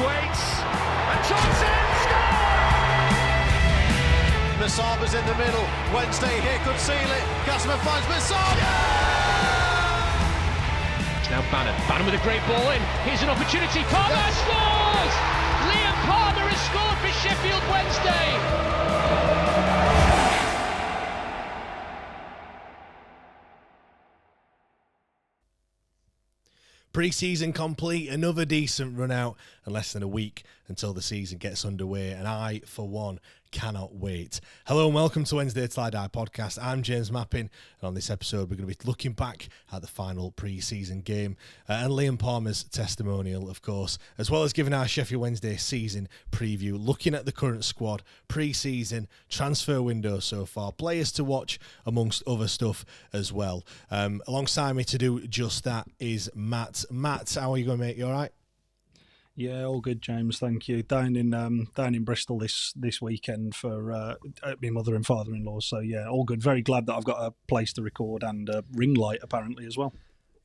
waits, and Johnson scores! Masaba's in the middle. Wednesday here could seal it. Gassman finds Masaba. It's now Bannon. Bannon with a great ball in. Here's an opportunity. Palmer scores! Liam Palmer has scored for Sheffield Wednesday. Pre-season complete, another decent run out, and less than a week until the season gets underway, and I, for one, cannot wait. Hello and welcome to Wednesday Till Die podcast. I'm James Mappin, and on this episode we're going to be looking back at the final pre-season game and Liam Palmer's testimonial, of course, as well as giving our Sheffield Wednesday season preview, looking at the current squad, pre-season, transfer window so far, players to watch, amongst other stuff as well. Alongside me to do just that is Matt. Matt, how are you going, mate? You all right? Yeah, all good, James. Thank you. Down in Bristol this weekend for my mother and father-in-law. So yeah, all good. Very glad that I've got a place to record and a ring light apparently as well.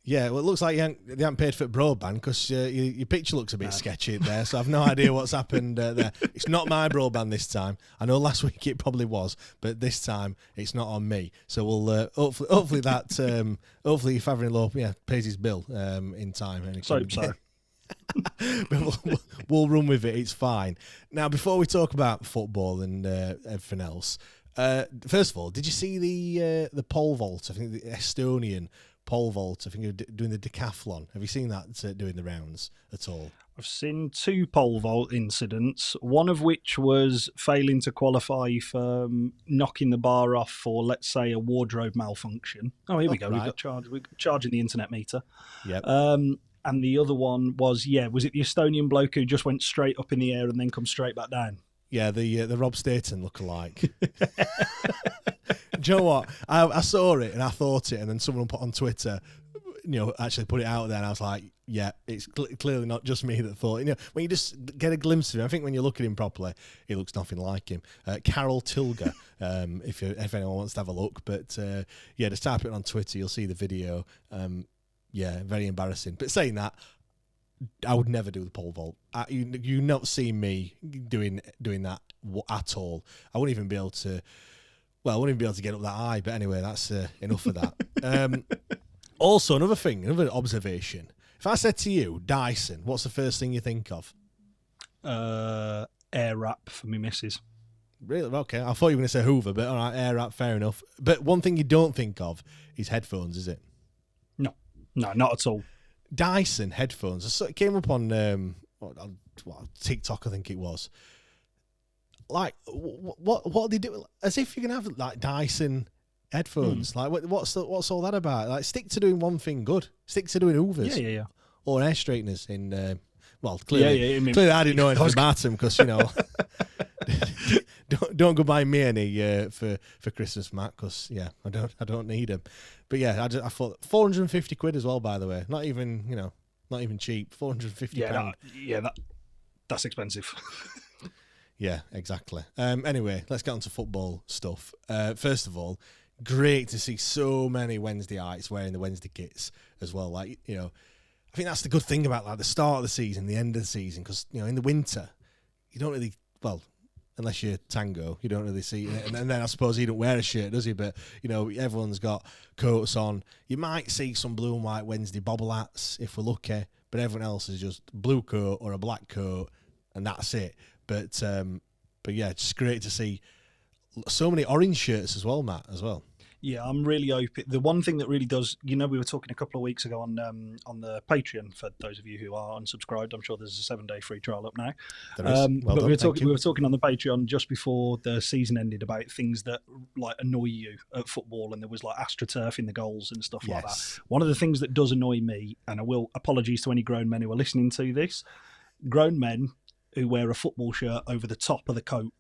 Yeah, well, it looks like you haven't paid for broadband because your picture looks a bit sketchy there. So I've no idea what's happened there. It's not my broadband this time. I know last week it probably was, but this time it's not on me. So we'll hopefully that hopefully your father-in-law pays his bill in time. So. But we'll run with it. It's fine. Now, before we talk about football and everything else, first of all, did you see the pole vault? I think the Estonian pole vault. I think you're doing the decathlon. Have you seen that doing the rounds at all? I've seen two pole vault incidents, one of which was failing to qualify for knocking the bar off for, let's say, a wardrobe malfunction. Oh, here we go. Right. We're charging the internet meter. Yep. And the other one was it the Estonian bloke who just went straight up in the air and then come straight back down? Yeah, the Rob Staten lookalike. Do you know what? I saw it and I thought it, and then someone put on Twitter, actually put it out there, and I was like, yeah, it's clearly not just me that thought. When you just get a glimpse of him, I think when you look at him properly, he looks nothing like him. Carol Tilger, if anyone wants to have a look, but just type it on Twitter, you'll see the video. Yeah, very embarrassing. But saying that, I would never do the pole vault. You not see me doing that at all. I wouldn't even be able to. Well, I wouldn't even be able to get up that high. But anyway, that's enough of that. Also, another observation. If I said to you, Dyson, what's the first thing you think of? Air wrap for me missus. Really? Okay. I thought you were going to say Hoover, but all right, air wrap, fair enough. But one thing you don't think of is headphones, is it? No, not at all. Dyson headphones. It came up on TikTok, I think it was. Like, what they do? As if you can have like Dyson headphones. Like, what's all that about? Like, stick to doing one thing good. Stick to doing Hoovers. Yeah. Or hair straighteners. Clearly, clearly I didn't know anything about them because don't go buy me any for Christmas, Matt. Because I don't need them. But yeah, I thought £450 as well. By the way, not even cheap. £450. That's expensive. Yeah, exactly. Anyway, let's get on to football stuff. First of all, great to see so many Wednesdayites wearing the Wednesday kits as well. I think that's the good thing about like the start of the season, the end of the season, because in the winter you don't really unless you're Tango, you don't really see it. And then I suppose he don't wear a shirt, does he? But everyone's got coats on. You might see some blue and white Wednesday bobble hats if we're lucky, but everyone else is just blue coat or a black coat, and that's it. But yeah, it's great to see so many orange shirts as well, Matt, as well. Yeah, I'm really open. The one thing that really does, we were talking a couple of weeks ago on the Patreon, for those of you who are unsubscribed. I'm sure there's a 7-day free trial up now. There is. Well done, we were talking on the Patreon just before the season ended about things that like annoy you at football, and there was like AstroTurf in the goals and stuff like that. One of the things that does annoy me, and I will apologies to any grown men who are listening to this, grown men who wear a football shirt over the top of the coat.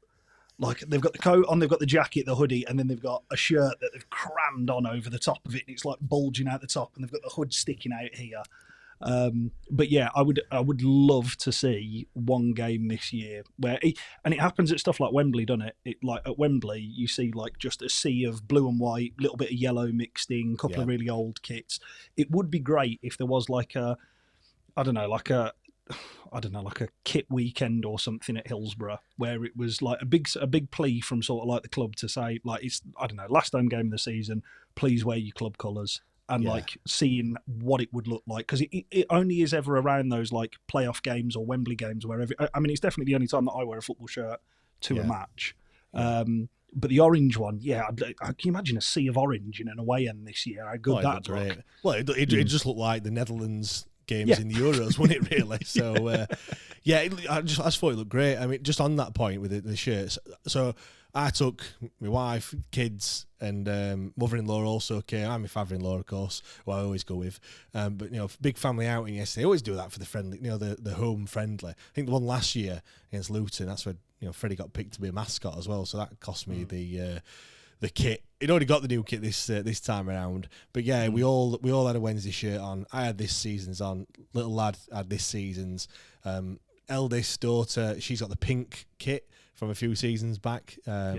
Like, they've got the coat on, they've got the jacket, the hoodie, and then they've got a shirt that they've crammed on over the top of it, and it's like bulging out the top, and they've got the hood sticking out here. But yeah, I would love to see one game this year where it happens at stuff like Wembley, doesn't it? Like at Wembley, you see like just a sea of blue and white, little bit of yellow mixed in, couple of really old kits. It would be great if there was like a I don't know, like a kit weekend or something at Hillsborough, where it was like a big plea from sort of like the club to say, like, it's, I don't know, last home game of the season, please wear your club colours, and like seeing what it would look like, because it only is ever around those like playoff games or Wembley games, wherever. I mean, it's definitely the only time that I wear a football shirt to a match. But the orange one, I can imagine a sea of orange in an away end this year. How good that'd look. Well, it just looked like the Netherlands games in the Euros, wasn't it, really? So, I just thought it looked great. I mean, just on that point with the shirts. So I took my wife, kids, and mother-in-law also came, and my father-in-law, of course, who I always go with. But, big family outing yesterday. They always do that for the friendly, the home friendly. I think the one last year against Luton, that's where, Freddie got picked to be a mascot as well. So that cost me the kit. He'd already got the new kit this time around, but we all had a Wednesday shirt on. I had this season's on. Little lad had this season's. Eldest daughter, she's got the pink kit from a few seasons back. I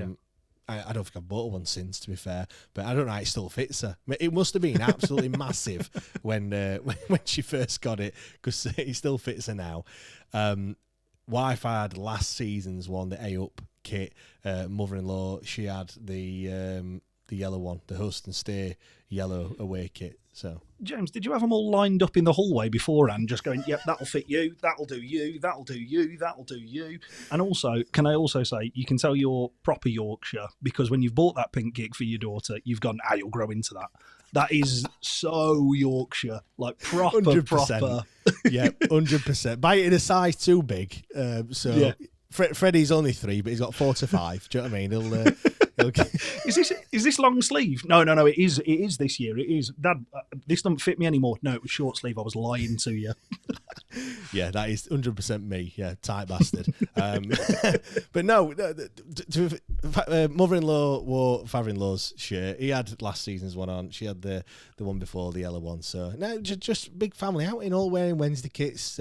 don't think I've bought one since, to be fair, but I don't know how it still fits her. It must have been absolutely massive when she first got it, because it still fits her now. Wife had last season's one, the A-Up kit. Mother-in-law, she had the yellow one, the host and stay yellow away kit. So, James, did you have them all lined up in the hallway beforehand, just going, yep, that'll fit you, that'll do you, that'll do you, that'll do you? And also, can I also say, you can tell you're proper Yorkshire, because when you've bought that pink gig for your daughter, you've gone, you'll grow into that. That is so Yorkshire, like proper, 100%. Proper. Yeah, 100%. Buy it in a size too big. Freddie's only 3, but he's got 4 to 5. Do you know what I mean? He'll Is this long sleeve? No. It is this year. It is. Dad, this doesn't fit me anymore. No, it was short sleeve. I was lying to you. Yeah, that is 100% me. Yeah, tight bastard. But no, mother-in-law wore father-in-law's shirt. He had last season's one on. She had the one before, the yellow one. So no, just big family outing, all wearing Wednesday kits.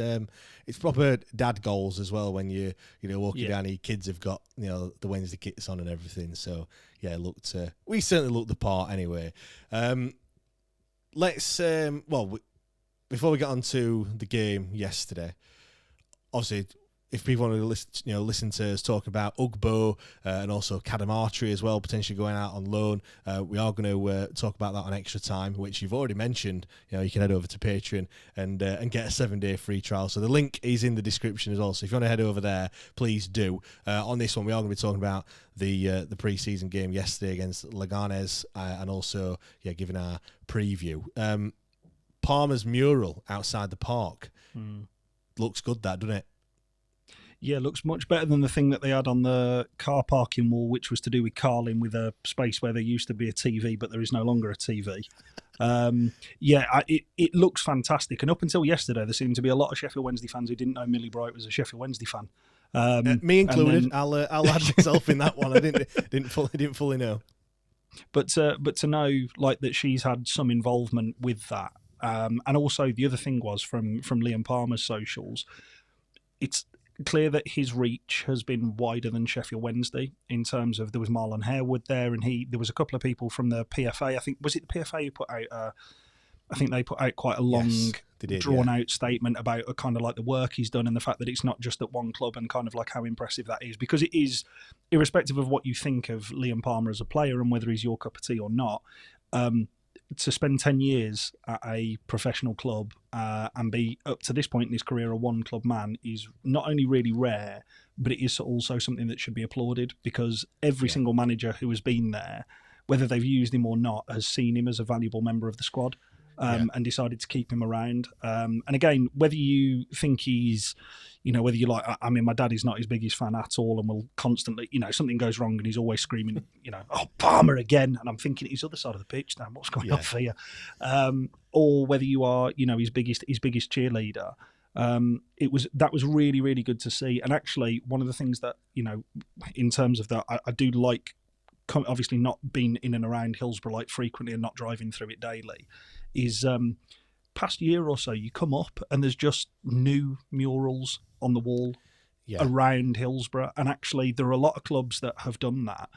It's proper dad goals as well when you walking down. Your kids have got the Wednesday kits on and everything. So yeah, we certainly looked the part anyway. Before we get on to the game yesterday, obviously, if people want to listen to us talk about Ugbo and also Cadamartri as well, potentially going out on loan, we are going to talk about that on Extra Time, which you've already mentioned. You can head over to Patreon and get a 7-day free trial. So the link is in the description as well. So if you want to head over there, please do. On this one, we are going to be talking about the pre-season game yesterday against Leganés and also giving our preview. Parma's mural outside the park looks good, doesn't it? Yeah, looks much better than the thing that they had on the car parking wall, which was to do with Carling, with a space where there used to be a TV, but there is no longer a TV. It looks fantastic. And up until yesterday, there seemed to be a lot of Sheffield Wednesday fans who didn't know Millie Bright was a Sheffield Wednesday fan. Me included. I'll add myself in that one. I didn't fully know. But to know like that she's had some involvement with that. And also the other thing was from Liam Palmer's socials, it's clear that his reach has been wider than Sheffield Wednesday in terms of, there was Marlon Harewood there, and there was a couple of people from the PFA. I think, was it the PFA who put out I think they put out quite a long, drawn out statement about kind of like the work he's done and the fact that it's not just at one club, and kind of like how impressive that is, because it is, irrespective of what you think of Liam Palmer as a player and whether he's your cup of tea or not, to spend 10 years at a professional club and be, up to this point in his career, a one-club man is not only really rare, but it is also something that should be applauded, because every single manager who has been there, whether they've used him or not, has seen him as a valuable member of the squad. And decided to keep him around. And again, whether you think he's, whether you like, I mean, my dad is not his biggest fan at all, and will constantly, something goes wrong and he's always screaming, oh, Palmer again. And I'm thinking, he's other side of the pitch now, what's going on for you? Or whether you are, his biggest cheerleader. That was really, really good to see. And actually, one of the things that, in terms of that, I do like, obviously not being in and around Hillsborough like frequently and not driving through it daily, is past year or so you come up and there's just new murals on the wall around Hillsborough, and actually there are a lot of clubs that have done that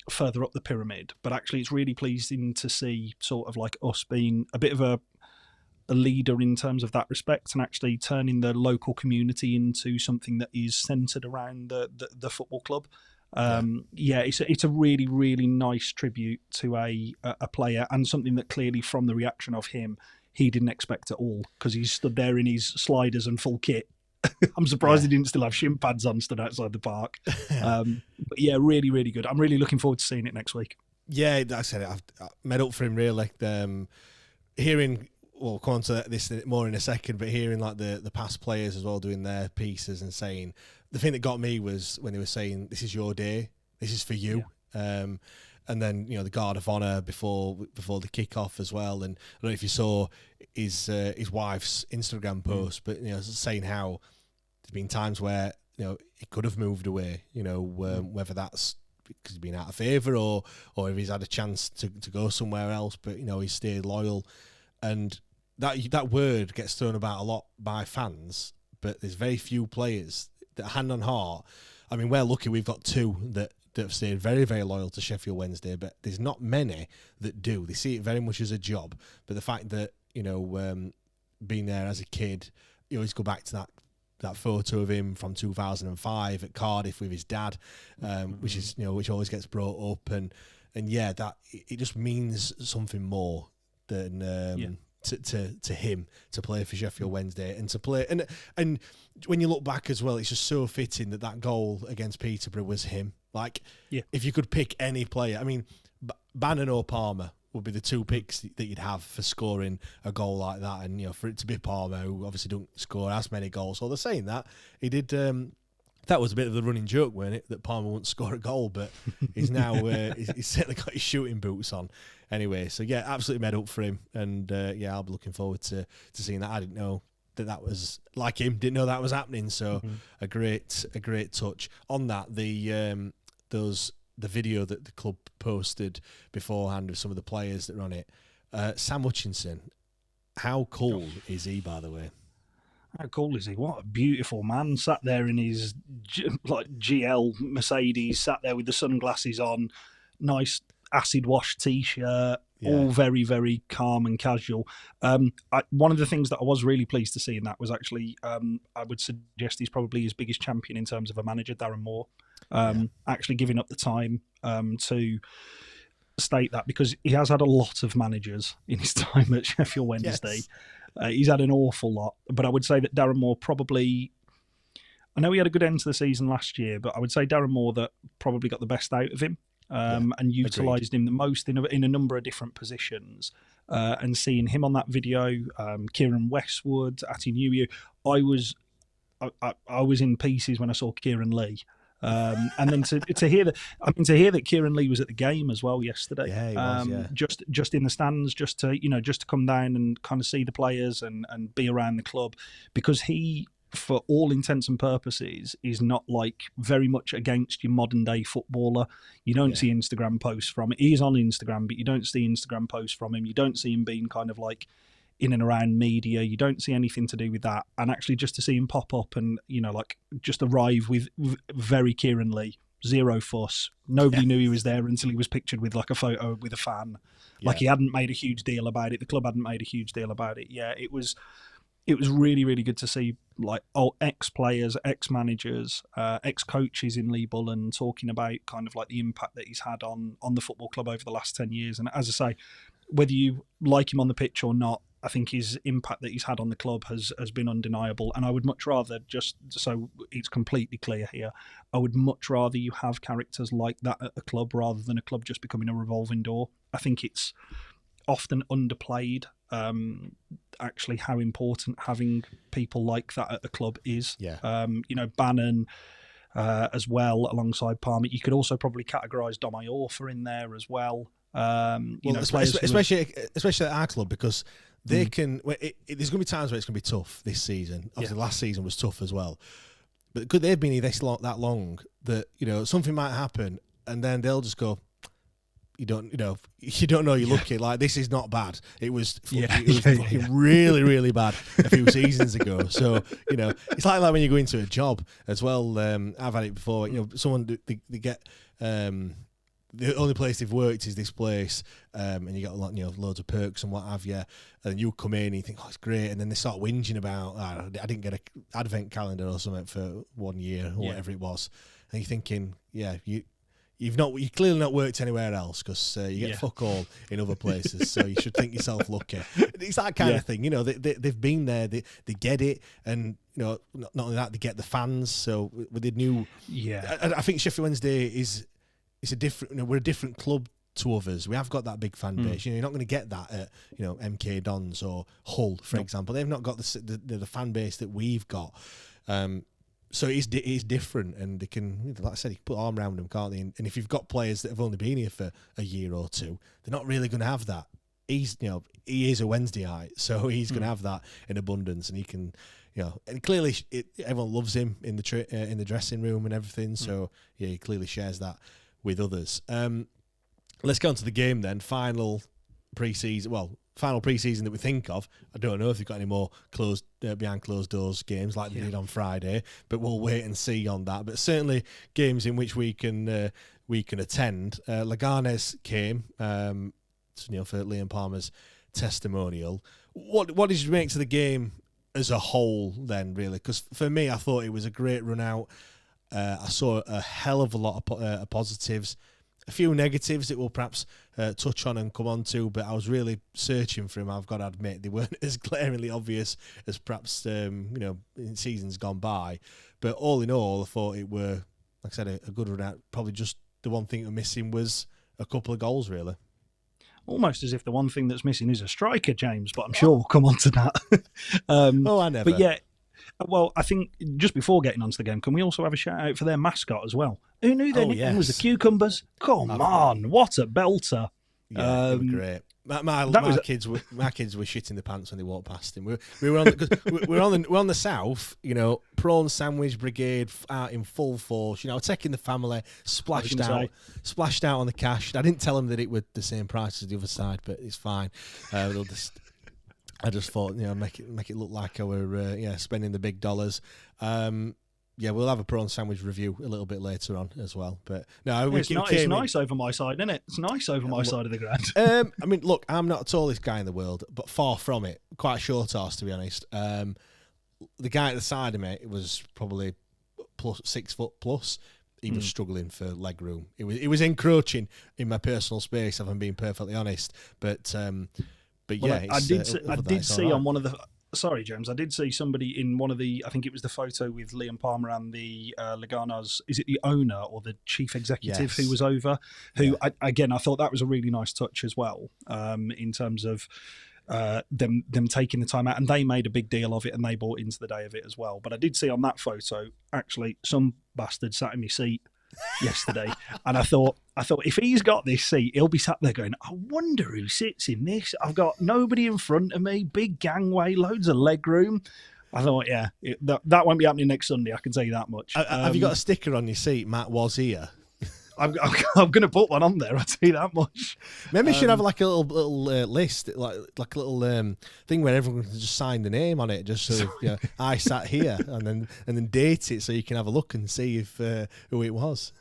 further up the pyramid, but actually it's really pleasing to see sort of like us being a bit of a leader in terms of that respect, and actually turning the local community into something that is centred around the football club. It's a really, really nice tribute to a player, and something that clearly from the reaction of him, he didn't expect at all, because he stood there in his sliders and full kit. I'm surprised he didn't still have shin pads on, stood outside the park. But yeah, really, really good. I'm really looking forward to seeing it next week. Yeah, like I said, I've made up for him really. Hearing, we'll come on to this more in a second, but hearing like the past players as well doing their pieces and saying, the thing that got me was when they were saying, "This is your day, this is for you." And then the guard of honour before the kickoff as well. And I don't know if you saw his wife's Instagram post, but saying how there's been times where he could have moved away. Whether that's because he's been out of favour or if he's had a chance to go somewhere else, but he's stayed loyal. And that word gets thrown about a lot by fans, but there's very few players that, hand on heart. I mean, we're lucky we've got two that have stayed very, very loyal to Sheffield Wednesday, but there's not many that do. They see it very much as a job. But the fact that being there as a kid, you always go back to that photo of him from 2005 at Cardiff with his dad, which is which always gets brought up, and that it just means something more than to him to play for Sheffield Wednesday and to play and when you look back as well, it's just so fitting that goal against Peterborough was him. Like, if you could pick any player, I mean, Bannon or Palmer would be the two picks that you'd have for scoring a goal like that. And for it to be Palmer, who obviously don't score as many goals, so they're saying that he did. That was a bit of the running joke, weren't it? That Palmer wouldn't score a goal, but he's now he's certainly got his shooting boots on. Anyway, so yeah, absolutely made up for him, and I'll be looking forward to seeing that. I didn't know that was like him. Didn't know that was happening. So a great touch on that. The video that the club posted beforehand with some of the players that were on it. Sam Hutchinson, how cool is he, by the way? How cool is he? What a beautiful man. Sat there in his GL Mercedes, sat there with the sunglasses on, nice acid wash T-shirt, all very, very calm and casual. One of the things that I was really pleased to see in that was actually, I would suggest he's probably his biggest champion in terms of a manager, Darren Moore. Actually giving up the time to state that, because he has had a lot of managers in his time at Sheffield Wednesday. Yes. He's had an awful lot, but I would say that Darren Moore probably, I know he had a good end to the season last year, but I would say Darren Moore that probably got the best out of him and utilised him the most in a number of different positions. And seeing him on that video, Kieran Westwood, Ati Nuyu, I was in pieces when I saw Kieran Lee. And then to hear that Kieran Lee was at the game as well yesterday. Yeah, he was, just in the stands, just to come down and kind of see the players and be around the club, because he, for all intents and purposes, is not like very much against your modern day footballer. You don't see Instagram posts from him. He's on Instagram, but you don't see Instagram posts from him. You don't see him being kind of like in and around media. You don't see anything to do with that. And actually just to see him pop up and, just arrive with very Kieran Lee, zero fuss. Nobody knew he was there until he was pictured with like a photo with a fan. Like he hadn't made a huge deal about it. The club hadn't made a huge deal about it. Yeah, it was really, really good to see like ex-players, ex-managers, ex-coaches in Lee Bullen talking about kind of like the impact that he's had on the football club over the last 10 years. And as I say, whether you like him on the pitch or not, I think his impact that he's had on the club has been undeniable. And I would much rather, just so it's completely clear here, I would much rather you have characters like that at a club rather than a club just becoming a revolving door. I think it's often underplayed, actually, how important having people like that at a club is. Bannon as well, alongside Palmer. You could also probably categorise Dom Iorfa in there as well. Especially at our club, because they can. There's going to be times where it's going to be tough this season. Obviously, last season was tough as well. But could they've been here that long that something might happen, and then they'll just go, you don't know you're lucky. Like, this is not bad. It was really, really bad a few seasons ago. So it's like that when you go into a job as well. I've had it before. Someone they get. the only place they've worked is this place, and you got a lot, loads of perks and what have you, and you come in and you think, oh, it's great, and then they start whinging about, I didn't get a advent calendar or something for 1 year or whatever it was, and you're thinking, you've clearly not worked anywhere else, because you get fuck all in other places, so you should think yourself lucky. It's that kind of thing, they've been there, they get it, and not only that, they get the fans. So with the new, I think Sheffield Wednesday is a different, we're a different club to others. We have got that big fan base. You're not going to get that at MK Dons or Hull, for example. They've not got the fan base that we've got. So it is different, and they can, like I said, you can put arm around them, can't they? And if you've got players that have only been here for a year or two, they're not really going to have that. He is a Wednesdayite, so he's going to have that in abundance, and he can, and clearly everyone loves him in the dressing room and everything. So he clearly shares that with others. Let's go on to the game then. Final pre-season that we think of. I don't know if they've got any more behind closed doors games like they did on Friday, but we'll wait and see on that. But certainly games in which we can attend. Leganés came for Liam Palmer's testimonial. What did you make to the game as a whole then, really? Because for me, I thought it was a great run out. I saw a hell of a lot of positives, a few negatives that we'll perhaps touch on and come on to, but I was really searching for him. I've got to admit, they weren't as glaringly obvious as perhaps in seasons gone by. But all in all, I thought it were, like I said, a good run out. Probably just the one thing that was missing was a couple of goals, really. Almost as if the one thing that's missing is a striker, James, but I'm sure we'll come on to that. I never. But yeah, well, I think just before getting onto the game, can we also have a shout out for their mascot as well? Who knew their nickname was the Cucumbers? Come on, what a belter. Yeah, they were great. My kids were shitting the pants when they walked past him. We were on the south, prawn sandwich brigade out in full force. Taking the family, splashed out on the cash. I didn't tell them that it was the same price as the other side, but it's fine. I just thought, make it look like I were spending the big dollars. We'll have a prawn sandwich review a little bit later on as well. But no, it's nice over my side, isn't it? It's nice over my side of the ground. I mean, look, I'm not the tallest guy in the world, but far from it. Quite a short arse, to be honest. The guy at the side of me, it was probably 6 foot plus. He was struggling for leg room. It was encroaching in my personal space, if I'm being perfectly honest. But yeah, I did see on one of the. Sorry, James. I did see somebody in one of the. I think it was the photo with Liam Palmer and the Leganés. Is it the owner or the chief executive who was over? Who I thought that was a really nice touch as well. In terms of them taking the time out, and they made a big deal of it, and they bought into the day of it as well. But I did see on that photo actually some bastard sat in my seat yesterday, and I thought if he's got this seat, he'll be sat there going, I wonder who sits in this. I've got nobody in front of me, big gangway, loads of leg room. I thought, that won't be happening next Sunday, I can tell you that much. Have you got a sticker on your seat, Matt was here? I'm going to put one on there, I'll tell you that much. Maybe you should have like a little list, like a little thing where everyone can just sign the name on it, just so I sat here, and then date it so you can have a look and see if who it was.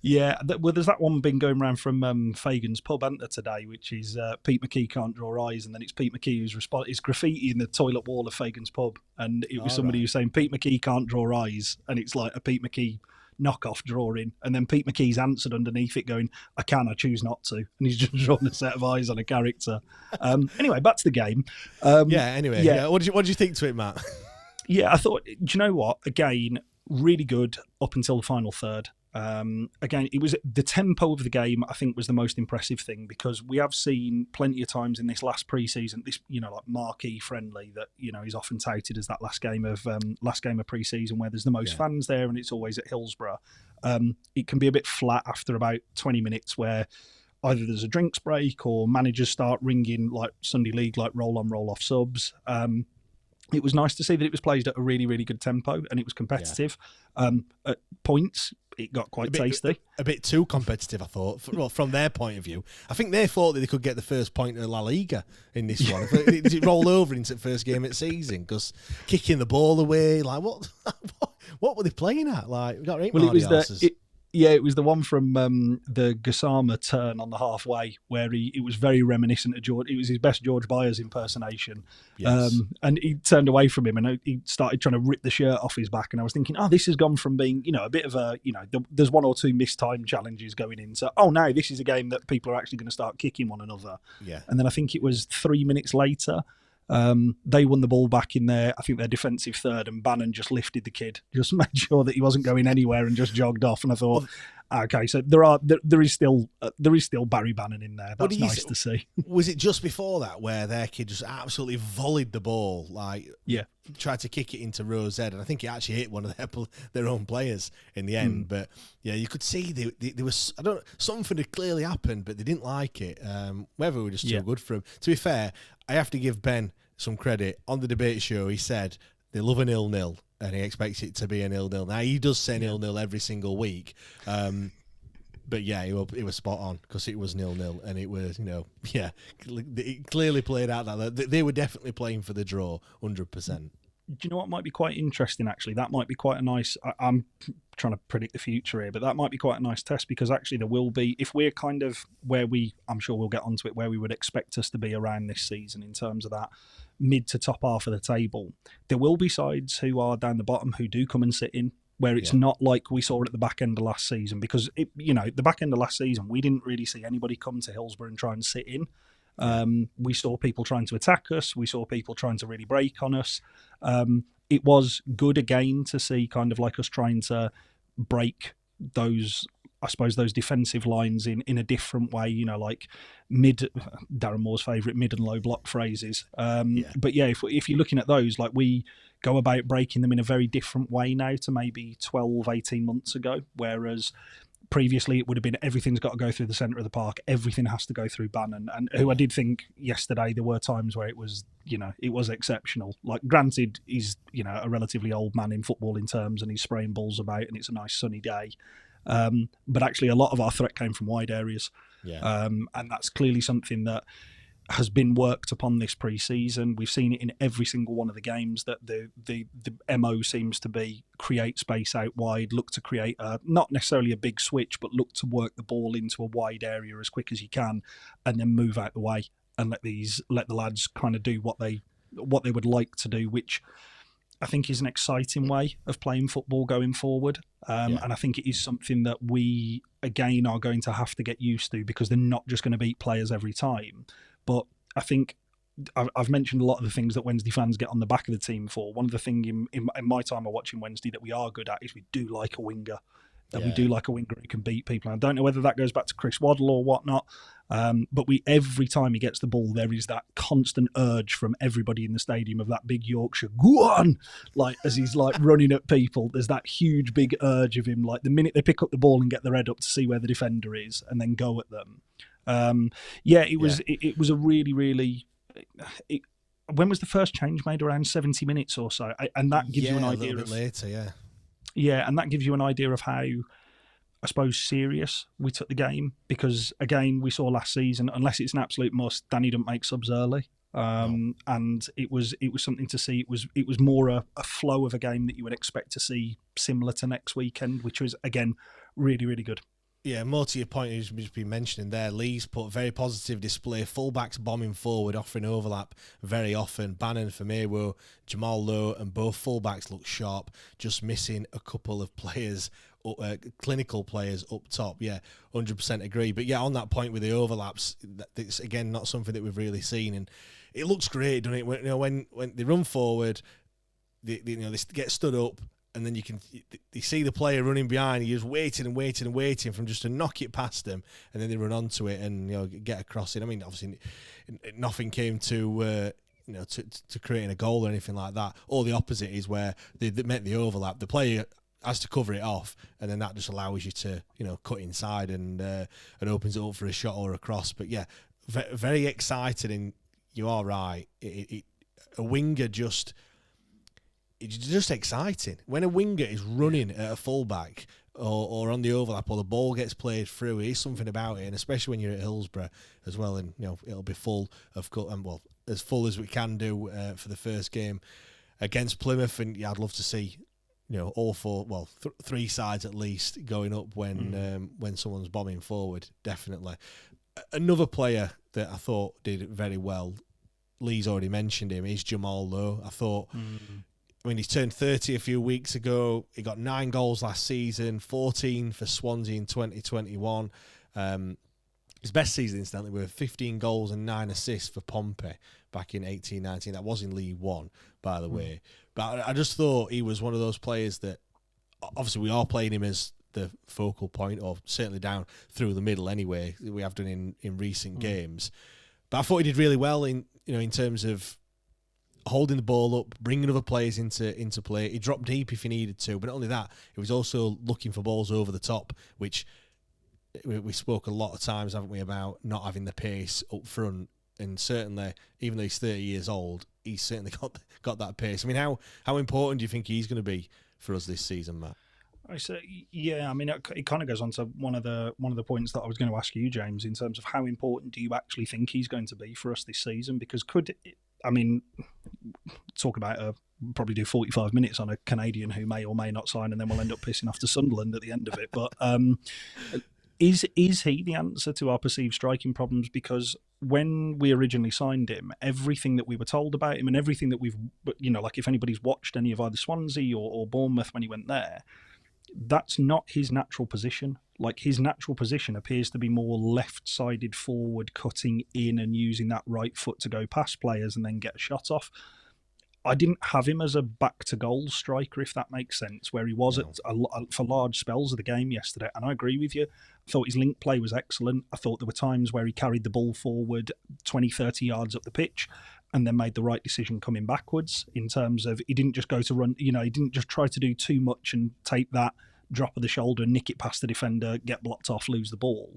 Yeah, well, there's that one been going around from Fagan's pub, hasn't there, today, which is Pete McKee can't draw eyes, and then it's Pete McKee who's is graffiti in the toilet wall of Fagan's pub, and it was somebody who's saying Pete McKee can't draw eyes, and it's like a Pete McKee knockoff drawing, and then Pete McKee's answered underneath it going, I choose not to, and he's just drawn a set of eyes on a character. Anyway, back to the game. What do you think to it, Matt? I thought, do you know what, again, really good up until the final third. Again, it was the tempo of the game, I think, was the most impressive thing, because we have seen plenty of times in this last pre-season, this like marquee friendly that is often touted as that last game of pre-season where there's the most fans there, and it's always at Hillsborough. It can be a bit flat after about 20 minutes, where either there's a drinks break or managers start ringing like Sunday League, like roll on, roll off subs. It was nice to see that it was played at a really, really good tempo, and it was competitive. At points, it got quite tasty. A bit too competitive, I thought. Well, from their point of view, I think they thought that they could get the first point of La Liga in this one. Did it roll over into the first game of the season? Because kicking the ball away, like what were they playing at? Like, we got it was Yeah, it was the one from the Gassama turn on the halfway where it was very reminiscent of George. It was his best George Byers impersonation. Yes. And he turned away from him and he started trying to rip the shirt off his back. And I was thinking, this has gone from being, a bit of a, there's one or two missed time challenges going in. So, now this is a game that people are actually going to start kicking one another. Yeah. And then I think it was 3 minutes later, they won the ball back in their defensive third, and Bannon just lifted the kid, just made sure that he wasn't going anywhere, and just jogged off. And I thought, okay, so there is still Barry Bannon in there. That's nice to see. Was it just before that where their kid just absolutely volleyed the ball, tried to kick it into row Z, and I think it actually hit one of their own players in the end. But yeah, you could see there was something had clearly happened, but they didn't like it. Whether we were just too good for him. To be fair, I have to give Ben some credit. On the debate show, he said they love a 0-0 and he expects it to be a 0-0. Now, he does say 0-0 every single week. But yeah, he was spot on because it was 0-0 and it was, it clearly played out that they were definitely playing for the draw, 100%. Do you know what might be quite interesting, actually? That might be quite a nice... I'm trying to predict the future here, but that might be quite a nice test because actually there will be... If we're kind of where I'm sure we'll get onto it, where we would expect us to be around this season in terms of that mid to top half of the table, there will be sides who are down the bottom who do come and sit in, where it's not like we saw it at the back end of last season, because, the back end of last season, we didn't really see anybody come to Hillsborough and try and sit in. We saw people trying to attack us. We saw people trying to really break on us. It was good again to see kind of like us trying to break those defensive lines in a different way, like Darren Moore's favourite mid and low block phrases. But yeah, if you're looking at those, like we go about breaking them in a very different way now to maybe 12, 18 months ago, whereas previously it would have been everything's got to go through the centre of the park, everything has to go through Bannon, and who I did think yesterday there were times where it was exceptional. Like, granted, he's a relatively old man in football in terms, and he's spraying balls about and it's a nice sunny day, but actually a lot of our threat came from wide areas, and that's clearly something that has been worked upon this pre-season. We've seen it in every single one of the games that the MO seems to be create space out wide, look to create not necessarily a big switch, but look to work the ball into a wide area as quick as you can, and then move out the way and let the lads kind of do what they would like to do, which I think is an exciting way of playing football going forward. And I think it is something that we again are going to have to get used to, because they're not just going to beat players every time. But I think I've mentioned a lot of the things that Wednesday fans get on the back of the team for. One of the things in my time of watching Wednesday that we are good at is we do like a winger. We do like a winger who can beat people. And I don't know whether that goes back to Chris Waddle or whatnot, but every time he gets the ball, there is that constant urge from everybody in the stadium of that big Yorkshire, go on! Like, as he's like running at people, there's that huge big urge of him. Like, the minute they pick up the ball and get their head up to see where the defender is and then go at them. It was a really, really... when was the first change made? Around 70 minutes or so. And that gives you an idea a little bit later, yeah. Yeah, and that gives you an idea of how, I suppose, serious we took the game. Because, again, we saw last season, unless it's an absolute must, Danny don't make subs early. And it was something to see. It was more a flow of a game that you would expect to see similar to next weekend, which was, again, really, really good. Yeah, more to your point, you've just been mentioning there, Lee's put very positive display, fullbacks bombing forward, offering overlap very often. Bannon, Famewo, Jamal Lowe, and both fullbacks look sharp, just missing a couple of players, clinical players up top. Yeah, 100% agree. But yeah, on that point with the overlaps, it's again not something that we've really seen, and it looks great, doesn't it? When they run forward, they get stood up. And then you see the player running behind. He's waiting and waiting and waiting for him just to knock it past them, and then they run onto it and get across it. I mean, obviously, nothing came to creating a goal or anything like that. Or the opposite is where they met the overlap. The player has to cover it off, and then that just allows you to cut inside and opens it up for a shot or a cross. But yeah, very exciting. And you are right. A winger just. It's just exciting. When a winger is running at a fullback or on the overlap or the ball gets played through, there's something about it, and especially when you're at Hillsborough as well, and it'll be full of as full as we can do for the first game against Plymouth. And yeah, I'd love to see all four, well, three sides at least going up when someone's bombing forward, definitely. Another player that I thought did very well, Lee's already mentioned him, is Jamal Lowe. I thought, I mean, he's turned 30 a few weeks ago. He got 9 goals last season, 14 for Swansea in 2021. His best season, incidentally, were 15 goals and 9 assists for Pompey back in 18-19. That was in League One, by the way. But I just thought he was one of those players that, obviously, we are playing him as the focal point, or certainly down through the middle anyway. We have done in recent games. But I thought he did really well in terms of holding the ball up, bringing other players into play. He dropped deep if he needed to, but not only that, he was also looking for balls over the top, which we spoke a lot of times, haven't we, about not having the pace up front. And certainly, even though he's 30 years old, he's certainly got that pace. I mean, how important do you think he's going to be for us this season, Matt? I say, yeah. I mean, it kind of goes on to one of the points that I was going to ask you, James, in terms of how important do you actually think he's going to be for us this season? Because talk about probably do 45 minutes on a Canadian who may or may not sign, and then we'll end up pissing off to Sunderland at the end of it. But is he the answer to our perceived striking problems? Because when we originally signed him, everything that we were told about him and everything that we've, like if anybody's watched any of either Swansea or Bournemouth when he went there, that's not his natural position. Like, his natural position appears to be more left-sided forward, cutting in and using that right foot to go past players and then get a shot off. I didn't have him as a back-to-goal striker, if that makes sense, where he was for large spells of the game yesterday. And I agree with you. I thought his link play was excellent. I thought there were times where he carried the ball forward 20, 30 yards up the pitch and then made the right decision coming backwards, in terms of he didn't just go to run, he didn't just try to do too much and take that drop of the shoulder, nick it past the defender, get blocked off, lose the ball.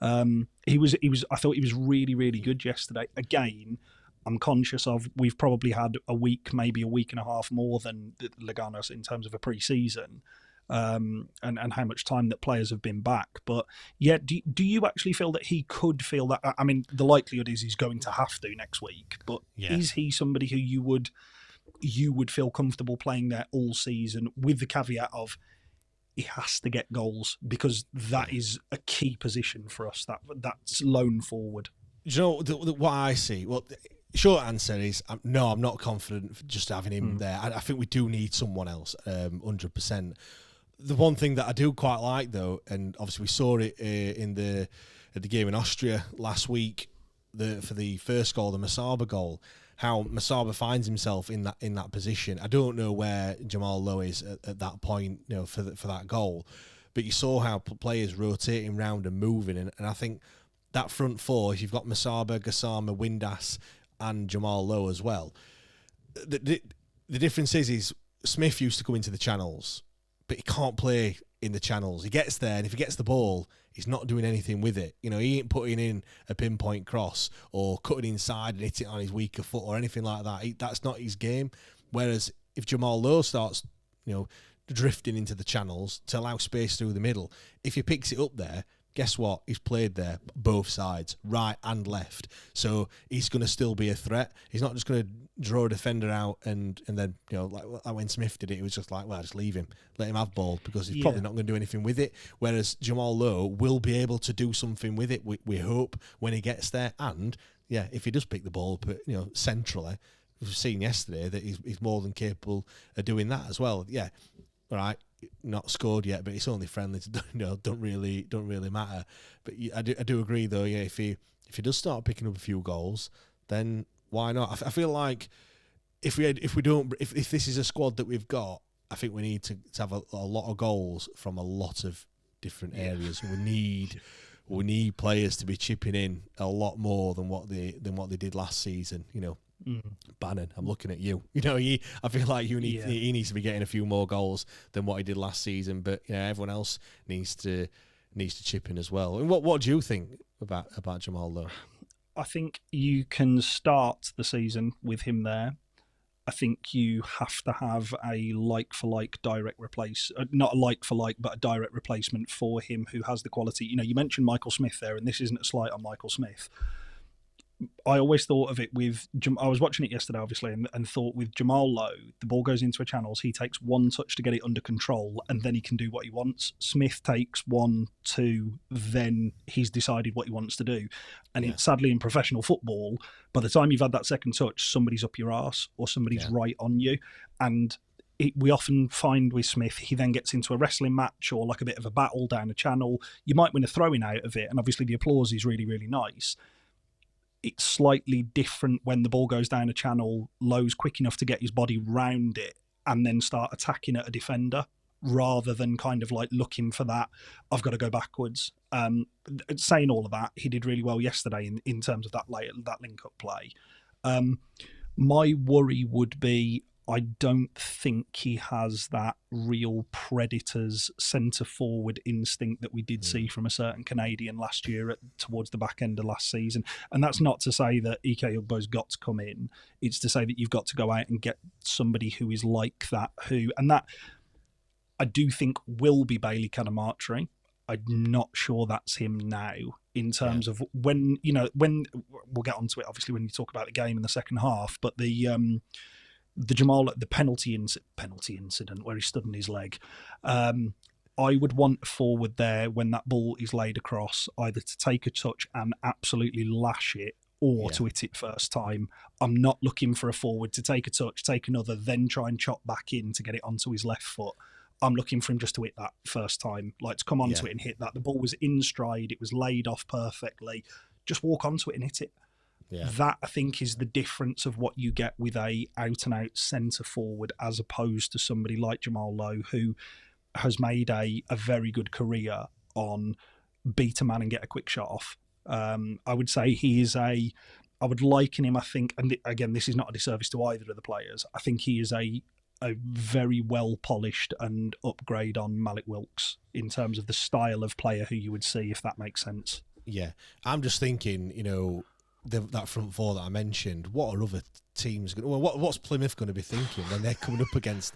I thought he was really, really good yesterday. Again, I'm conscious of we've probably had a week, maybe a week and a half more than Leganés in terms of a pre-season, and how much time that players have been back. But yeah, do you actually feel that he could feel that? I mean, the likelihood is he's going to have to next week, but is he somebody who you would feel comfortable playing there all season, with the caveat of he has to get goals, because that is a key position for us, that's lone forward? You know, what I see, well, short answer is no, I'm not confident for just having him there. I think we do need someone else, 100%. The one thing that I do quite like, though, and obviously we saw it at the game in Austria last week, for the first goal, the Masaba goal, how Masaba finds himself in that position. I don't know where Jamal Lowe is at that point, for that goal, but you saw how players rotating round and moving, and I think that front four, if you've got Masaba, Gassama, Windass, and Jamal Lowe as well, the difference is Smith used to come into the channels, but he can't play in the channels. He gets there, and if he gets the ball, he's not doing anything with it. He ain't putting in a pinpoint cross or cutting inside and hitting it on his weaker foot or anything like that. That's not his game. Whereas if Jamal Lowe starts, drifting into the channels to allow space through the middle, if he picks it up there, guess what? He's played there both sides, right and left. So he's going to still be a threat. He's not just going to draw a defender out and then, like when Smith did it, it was just like, well, just leave him. Let him have ball, because he's probably not going to do anything with it. Whereas Jamal Lowe will be able to do something with it, we hope, when he gets there. And, if he does pick the ball up, centrally, we've seen yesterday that he's more than capable of doing that as well. Yeah, all right. Not scored yet, but it's only friendly. Don't really matter. But I do agree, though. Yeah, if he does start picking up a few goals, then why not? I feel like if this is a squad that we've got, I think we need to have a lot of goals from a lot of different areas. We need players to be chipping in a lot more than what they did last season. Bannon, I'm looking at you. I feel like he needs to be getting a few more goals than what he did last season. But everyone else needs to chip in as well. And what do you think about Jamal Lowe? I think you can start the season with him there. I think you have to have a like-for-like direct not a like-for-like, but a direct replacement for him who has the quality. You mentioned Michael Smith there, and this isn't a slight on Michael Smith. I always thought of it with, I was watching it yesterday, obviously, and thought with Jamal Lowe, the ball goes into a channels, he takes one touch to get it under control, and then he can do what he wants. Smith takes 1, 2, then he's decided what he wants to do. And sadly, in professional football, by the time you've had that second touch, somebody's up your arse or somebody's right on you. And we often find with Smith, he then gets into a wrestling match or like a bit of a battle down a channel. You might win a throw-in out of it, and obviously the applause is really, really nice. It's slightly different when the ball goes down a channel, Lowe's quick enough to get his body round it and then start attacking at a defender rather than kind of like looking for that, I've got to go backwards. Saying all of that, he did really well yesterday in terms of that link-up play. My worry would be, I don't think he has that real Predators centre-forward instinct that we did see from a certain Canadian last year towards the back end of last season. And that's not to say that Ike Ugbo's got to come in. It's to say that you've got to go out and get somebody who is like that, and that I do think will be Bailey Canamartre. I'm not sure that's him now in terms of when we'll get onto it, obviously, when you talk about the game in the second half, but the Jamal, the penalty incident where he stood on his leg. I would want a forward there when that ball is laid across, either to take a touch and absolutely lash it or to hit it first time. I'm not looking for a forward to take a touch, take another, then try and chop back in to get it onto his left foot. I'm looking for him just to hit that first time, like to come onto it and hit that. The ball was in stride, it was laid off perfectly. Just walk onto it and hit it. Yeah. That, I think, is the difference of what you get with a out-and-out centre-forward as opposed to somebody like Jamal Lowe, who has made a very good career on beat a man and get a quick shot off. I would say I would liken him, I think, and again, this is not a disservice to either of the players, I think he is a very well-polished and upgrade on Malik Wilkes in terms of the style of player who you would see, if that makes sense. Yeah, I'm just thinking, that front four that I mentioned, what are other teams going? Well, what's Plymouth going to be thinking when they're coming up against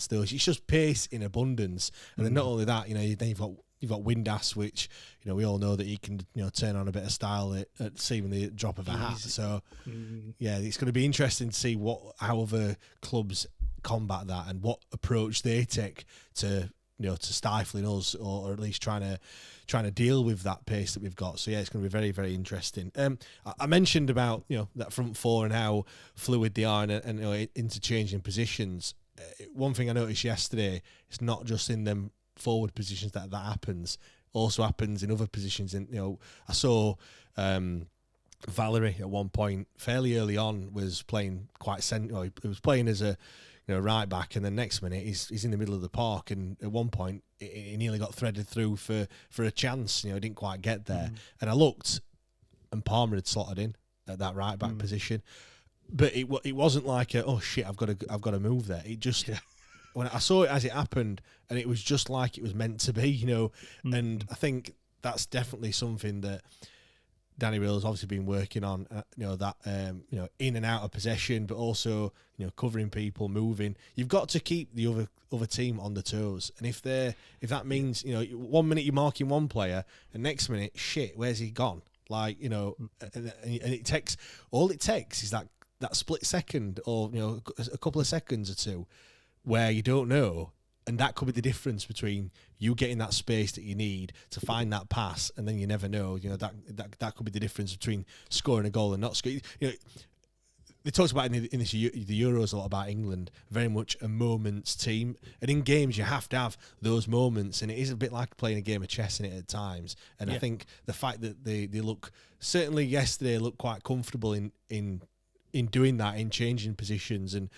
those? It's just pace in abundance, and then not only that, then you've got Windass, which we all know that he can turn on a bit of style at seemingly the drop of a hat. So it's going to be interesting to see how other clubs combat that and what approach they take to stifling us, or at least trying to deal with that pace that we've got. So it's going to be very, very interesting. I mentioned about that front four and how fluid they are and interchanging positions. One thing I noticed yesterday, it's not just in them forward positions that happens. Also happens in other positions. And I saw Valerie at one point fairly early on was playing quite he was playing as a right back, and then next minute he's in the middle of the park, and at one point he nearly got threaded through for a chance. He didn't quite get there, and I looked, and Palmer had slotted in at that right back position, but it wasn't like oh shit, I've got to move there. It just when I saw it as it happened, and it was just like it was meant to be, and I think that's definitely something that Danny Rail's obviously been working on, in and out of possession, but also, covering people, moving. You've got to keep the other team on the toes. And if that means, 1 minute you're marking one player, and next minute, shit, where's he gone? Like, and it takes is that split second, or, a couple of seconds or two where you don't know. And that could be the difference between you getting that space that you need to find that pass, and then you never know. That could be the difference between scoring a goal and not scoring. They talked about in the Euros a lot about England, very much a moments team, and in games you have to have those moments, and it is a bit like playing a game of chess in it at times. And I think the fact that they look, certainly yesterday, looked quite comfortable in doing that, in changing positions and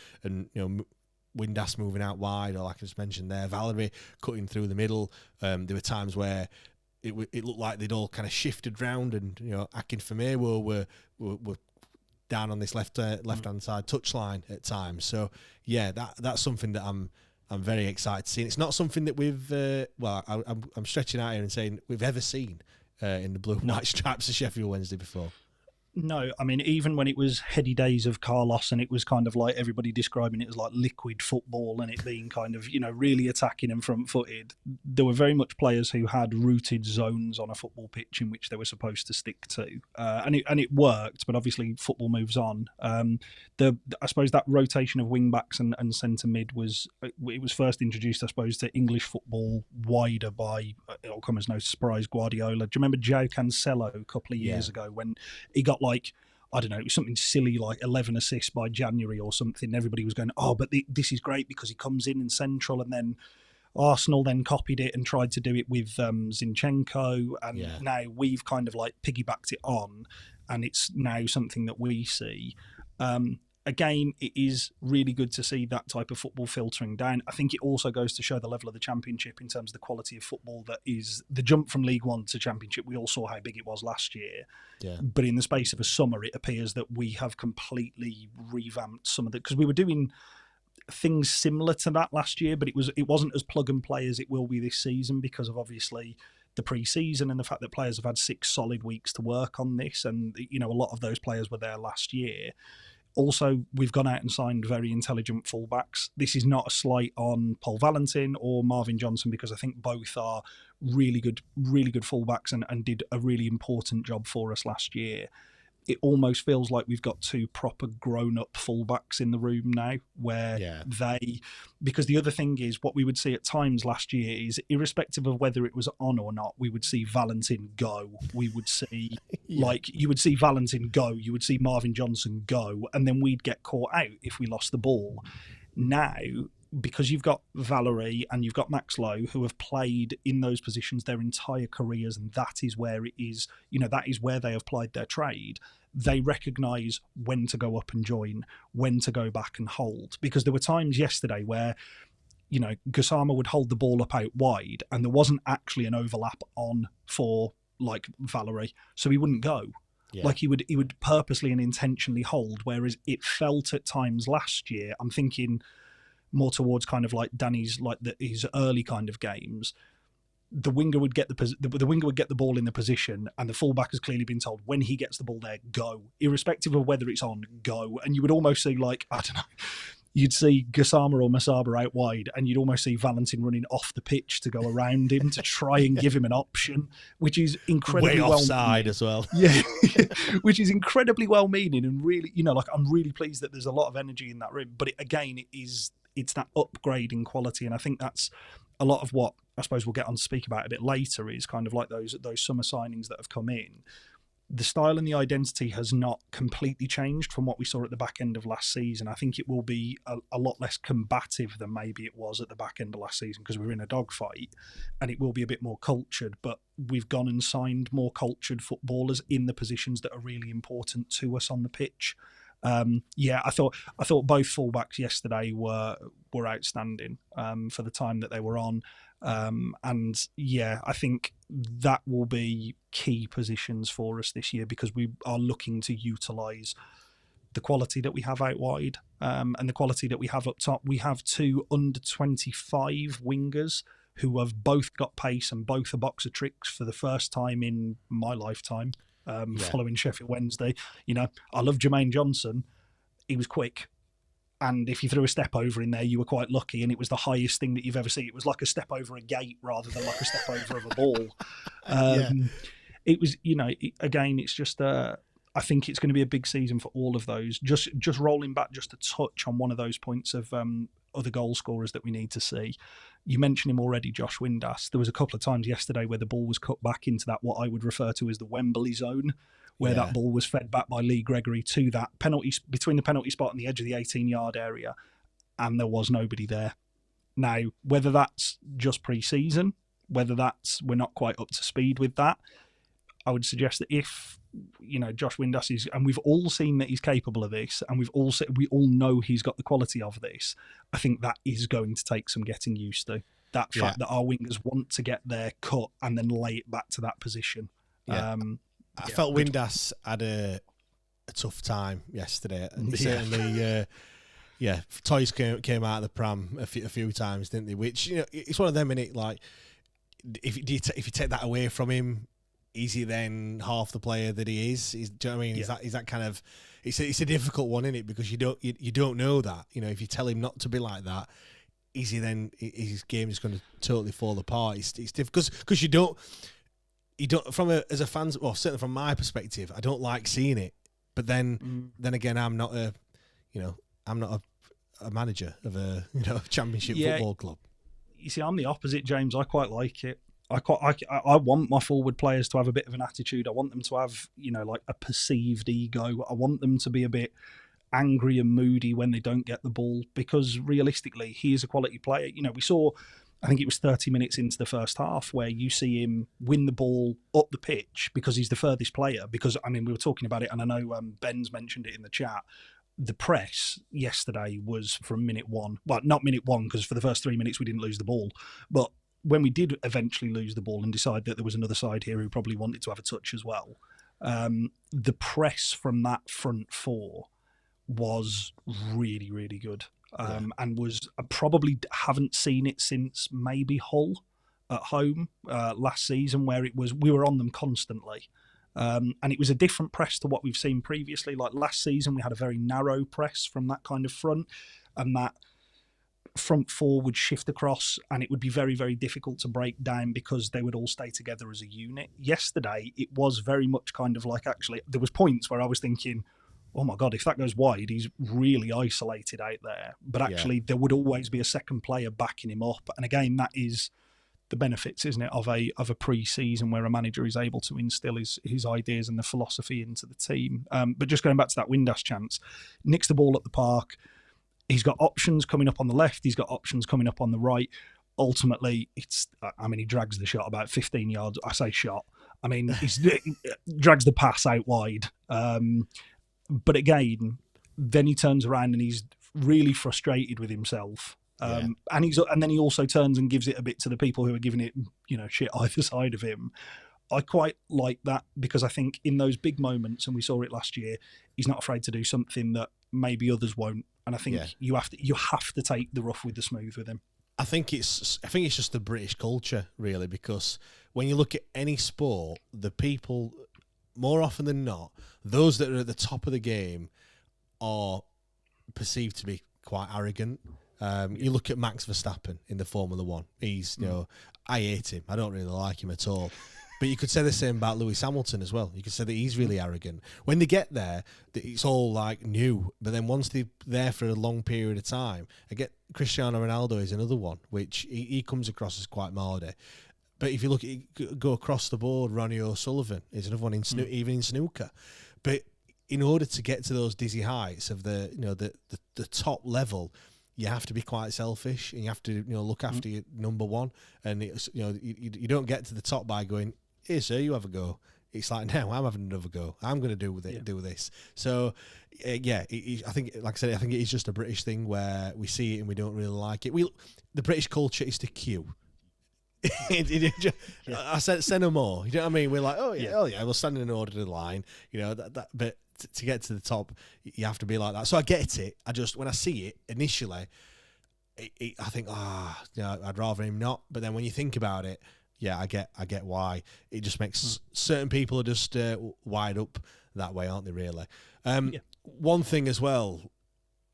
Windass moving out wide, or like I just mentioned there, Valerie cutting through the middle. There were times where it looked like they'd all kind of shifted round, and Akinfenmewo were down on this left hand side touchline at times. So that's something that I'm very excited to see. And it's not something that we've I'm stretching out here and saying we've ever seen in the blue and white stripes of Sheffield Wednesday before. No, I mean, even when it was heady days of Carlos and it was kind of like everybody describing it as like liquid football and it being kind of, really attacking and front-footed, there were very much players who had rooted zones on a football pitch in which they were supposed to stick to. And it worked, but obviously football moves on. I suppose that rotation of wing-backs and centre-mid was first introduced, I suppose, to English football wider by, it'll come as no surprise, Guardiola. Do you remember João Cancelo a couple of years ago when he got like, I don't know, it was something silly like 11 assists by January or something. Everybody was going, oh, but this is great because he comes in central, and then Arsenal then copied it and tried to do it with Zinchenko, and now we've kind of like piggybacked it on, and it's now something that we see. Again, it is really good to see that type of football filtering down. I think it also goes to show the level of the Championship in terms of the quality of football that is the jump from League One to Championship. We all saw how big it was last year. Yeah. But in the space of a summer, it appears that we have completely revamped some of the... Because we were doing things similar to that last year, but it wasn't as plug and play as it will be this season because of obviously the pre-season and the fact that players have had 6 solid weeks to work on this. And, a lot of those players were there last year. Also, we've gone out and signed very intelligent fullbacks. This is not a slight on Paul Valentin or Marvin Johnson because I think both are really good fullbacks and did a really important job for us last year. It almost feels like we've got 2 proper grown-up fullbacks in the room now where because the other thing is what we would see at times last year is irrespective of whether it was on or not, we would see Valentin go. We would see, you would see Valentin go, you would see Marvin Johnson go, and then we'd get caught out if we lost the ball. Now, because you've got Valerie and you've got Max Lowe who have played in those positions their entire careers, and that is where it is, that is where they have plied their trade. They recognise when to go up and join, when to go back and hold. Because there were times yesterday where, Gassama would hold the ball up out wide and there wasn't actually an overlap on for like Valerie, so he wouldn't go. Yeah. Like he would purposely and intentionally hold, whereas it felt at times last year, I'm thinking more towards kind of like Danny's his early kind of games. The winger would get the ball in the position, and the fullback has clearly been told when he gets the ball there, go, irrespective of whether it's on, go. And you would almost see you'd see Gassama or Masaba out wide, and you'd almost see Valentin running off the pitch to go around him to try and give him an option, which is incredibly way offside as well. Yeah, which is incredibly well-meaning and really, I'm really pleased that there's a lot of energy in that room. But it's that upgrade in quality, and I think that's a lot of what I suppose we'll get on to speak about a bit later is kind of like those summer signings that have come in. The style and the identity has not completely changed from what we saw at the back end of last season. I think it will be a lot less combative than maybe it was at the back end of last season because we were in a dogfight, and it will be a bit more cultured, but we've gone and signed more cultured footballers in the positions that are really important to us on the pitch. I thought both fullbacks yesterday were outstanding for the time that they were on. I think that will be key positions for us this year because we are looking to utilise the quality that we have out wide and the quality that we have up top. We have 2 under-25 wingers who have both got pace and both a box of tricks for the first time in my lifetime. Following Sheffield Wednesday, I love Jermaine Johnson. He was quick, and if you threw a step over in there, you were quite lucky, and it was the highest thing that you've ever seen. It was like a step over a gate rather than like a step over of a ball. It was, again, it's just. I think it's going to be a big season for all of those. Just rolling back just a touch on one of those points of other goal scorers that we need to see. You mentioned him already, Josh Windass. There was a couple of times yesterday where the ball was cut back into that, what I would refer to as the Wembley zone, where that ball was fed back by Lee Gregory to that penalty, between the penalty spot and the edge of the 18-yard area, and there was nobody there. Now, whether that's just pre-season, whether that's we're not quite up to speed with that, I would suggest that if Josh Windass is, and we've all seen that he's capable of this, and we all know he's got the quality of this, I think that is going to take some getting used to. That fact that our wingers want to get their cut and then lay it back to that position. Yeah. I felt Windass had a tough time yesterday. And certainly, toys came out of the pram a few times, didn't they? Which it's one of them, innit? Like, if you take that away from him, is he then half the player that he is? Do you know what I mean? Is that kind of? It's a difficult one, isn't it? Because you don't know that. If you tell him not to be like that, is his game is going to totally fall apart? It's difficult because you don't as a fan. Well, certainly from my perspective, I don't like seeing it. But then again, I'm not a manager of a championship football club. You see, I'm the opposite, James. I quite like it. I want my forward players to have a bit of an attitude. I want them to have, like a perceived ego. I want them to be a bit angry and moody when they don't get the ball, because realistically, he is a quality player. We saw, I think it was 30 minutes into the first half, where you see him win the ball up the pitch because he's the furthest player. Because, we were talking about it, and I know Ben's mentioned it in the chat. The press yesterday was from minute one. Well, not minute one, because for the first 3 minutes we didn't lose the ball. But when we did eventually lose the ball and decide that there was another side here who probably wanted to have a touch as well, the press from that front four was really, really good. And I probably haven't seen it since maybe Hull at home last season, where we were on them constantly. And it was a different press to what we've seen previously. Like last season, we had a very narrow press from that kind of front, and that front four would shift across, and it would be very, very difficult to break down because they would all stay together as a unit. Yesterday, it was very much kind of like, actually, there was points where I was thinking, oh my God, if that goes wide, he's really isolated out there. But actually, there would always be a second player backing him up. And again, that is the benefits, isn't it, of a pre-season where a manager is able to instill his ideas and the philosophy into the team. But just going back to that Windass chance, nicks the ball at the park. He's got options coming up on the left. He's got options coming up on the right. Ultimately, he drags the shot about 15 yards. I say shot. He drags the pass out wide. But again, then he turns around and he's really frustrated with himself. And then he also turns and gives it a bit to the people who are giving it, shit either side of him. I quite like that, because I think in those big moments, and we saw it last year, he's not afraid to do something that maybe others won't. And I think you have to take the rough with the smooth with him. I think it's just the British culture, really, because when you look at any sport, the people, more often than not, those that are at the top of the game are perceived to be quite arrogant. You look at Max Verstappen in the Formula One. He's, I hate him. I don't really like him at all. But you could say the same about Lewis Hamilton as well. You could say that he's really arrogant. When they get there, it's all like new. But then once they're there for a long period of time, I get Cristiano Ronaldo is another one, which he comes across as quite mardy. But if you look at go across the board, Ronnie O'Sullivan is another one even in snooker. But in order to get to those dizzy heights of the top level, you have to be quite selfish, and you have to look after your number one. And it's you don't get to the top by going, here, sir, you have a go. It's like, no, I'm having another go. I'm going to do this. So, I think, like I said, I think it is just a British thing where we see it and we don't really like it. The British culture is to queue. I said, say no more. You know what I mean? We're like, we'll stand in an orderly line. But to get to the top, you have to be like that. So I get it. When I see it initially, I think, I'd rather him not. But then when you think about it, I get why. It just makes certain people are just wired up that way, aren't they? Really. One thing as well.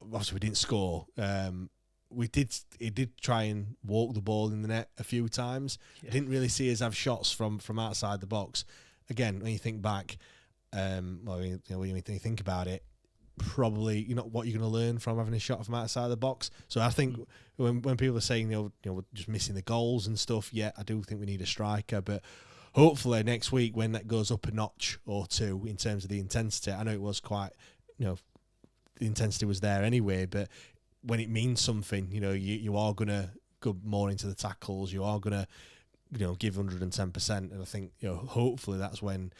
Obviously, we didn't score. He did try and walk the ball in the net a few times. I didn't really see us have shots from outside the box. Again, when you think back, when you think about it, probably what you're going to learn from having a shot from outside the box. So I think when people are saying we're just missing the goals and stuff, I do think we need a striker. But hopefully next week, when that goes up a notch or two in terms of the intensity, I know it was quite the intensity was there anyway, but when it means something, you are going to go more into the tackles. You are going to give 110%, and I think hopefully that's when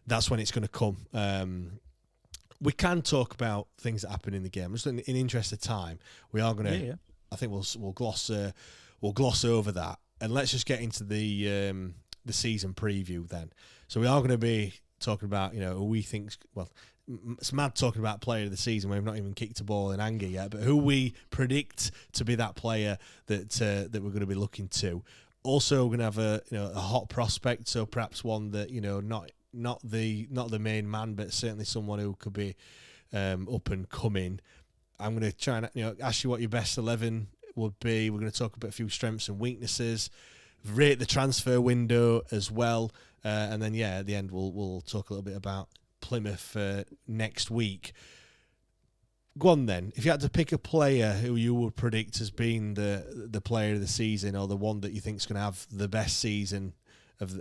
it's going to come. We can talk about things that happen in the game. Just in interest of time, we are going to. I think we'll gloss over that, and let's just get into the season preview then. So we are going to be talking about who we think. Well, it's mad talking about player of the season when we've not even kicked a ball in anger yet. But who we predict to be that player that we're going to be looking to. Also, we're going to have a hot prospect, so perhaps one that not the main man, but certainly someone who could be up and coming. I'm going to try and ask you what your best 11 would be. We're going to talk about a few strengths and weaknesses, rate the transfer window as well, and then at the end we'll talk a little bit about Plymouth next week. Go on then. If you had to pick a player who you would predict as being the player of the season, or the one that you think is going to have the best season of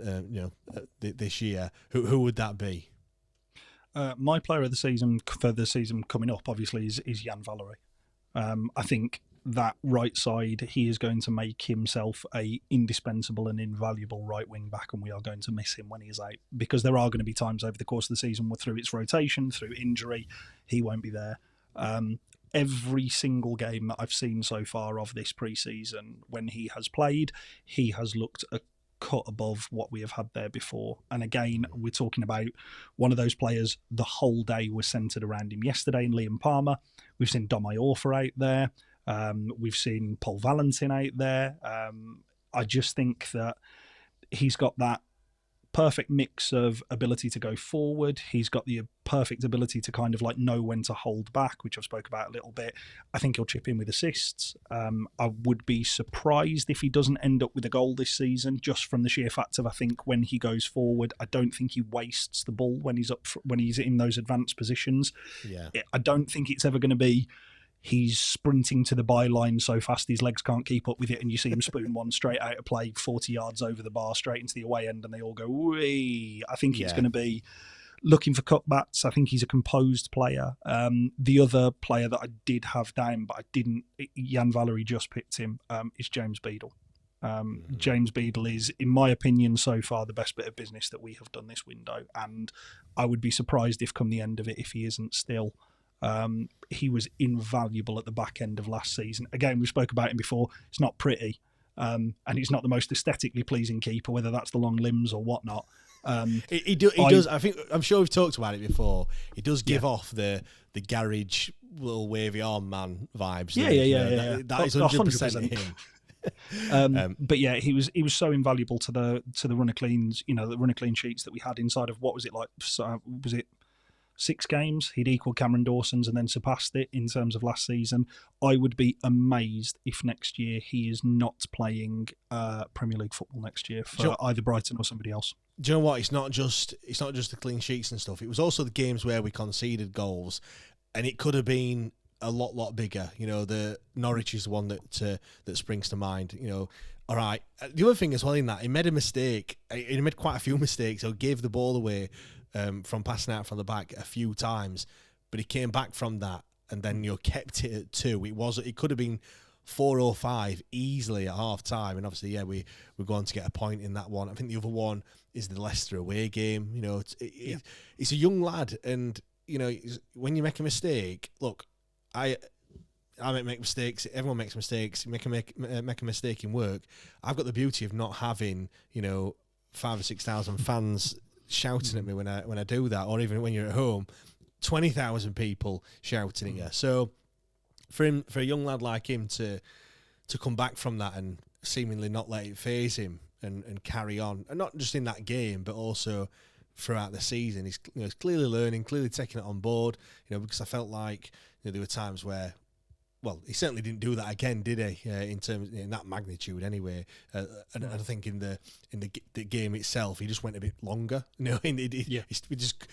this year, who would that be? My player of the season for the season coming up, obviously, is Jan Valery. I think that right side, he is going to make himself a indispensable and invaluable right wing back, and we are going to miss him when he is out, because there are going to be times over the course of the season where, through its rotation, through injury, he won't be there. Every single game that I've seen so far of this pre-season, when he has played, he has looked a cut above what we have had there before. And again, we're talking about one of those players, the whole day was centred around him. Yesterday in Liam Palmer, we've seen Dom Iorfa out there. We've seen Paul Valentin out there. I just think that he's got that perfect mix of ability to go forward. He's got the perfect ability to kind of like know when to hold back, which I've spoke about a little bit. I think he'll chip in with assists. I would be surprised if he doesn't end up with a goal this season, just from the sheer fact of, I think when he goes forward, I don't think he wastes the ball when he's in those advanced positions. Yeah, I don't think it's ever going to be he's sprinting to the byline so fast his legs can't keep up with it, and you see him spoon one straight out of play 40 yards over the bar straight into the away end, and they all go, wee. I think it's going to be looking for cutbacks. I think he's a composed player. The other player that I did have down, but I didn't, Jan Valery just picked him, is James Beadle. James Beadle is, in my opinion, so far the best bit of business that we have done this window, and I would be surprised if come the end of it, if he isn't still. He was invaluable at the back end of last season. Again, we spoke about him before. It's not pretty, and he's not the most aesthetically pleasing keeper, whether that's the long limbs or whatnot. He does. I'm sure we've talked about it before. He does give off the garage little wavy arm man vibes. Yeah. That is 100% him. But yeah, he was so invaluable to the runner cleans. The runner clean sheets that we had inside of, what was it like? Was it 6 games? He'd equaled Cameron Dawson's and then surpassed it in terms of last season. I would be amazed if next year he is not playing Premier League football next year for either Brighton or somebody else. Do you know what? It's not just the clean sheets and stuff. It was also the games where we conceded goals, and it could have been a lot bigger. The Norwich is the one that springs to mind. All right. The other thing as well in that, he made a mistake. He made quite a few mistakes. So gave the ball away from passing out from the back a few times, but he came back from that and then kept it at 2. It could have been 4 or 5 easily at half time, and obviously we're going to get a point in that one. I think the other one is the Leicester away game. It's a young lad, and when you make a mistake, look, I make mistakes. Everyone makes mistakes. Make a mistake in work. I've got the beauty of not having 5,000 or 6,000 fans shouting at me when I do that, or even when you're at home, 20,000 people shouting at you. So for a young lad like him to come back from that and seemingly not let it faze him and carry on, and not just in that game but also throughout the season, he's clearly learning, clearly taking it on board. Because I felt like there were times where, well, he certainly didn't do that again, did he? In that magnitude, anyway. And I think in the game itself, he just went a bit longer. We just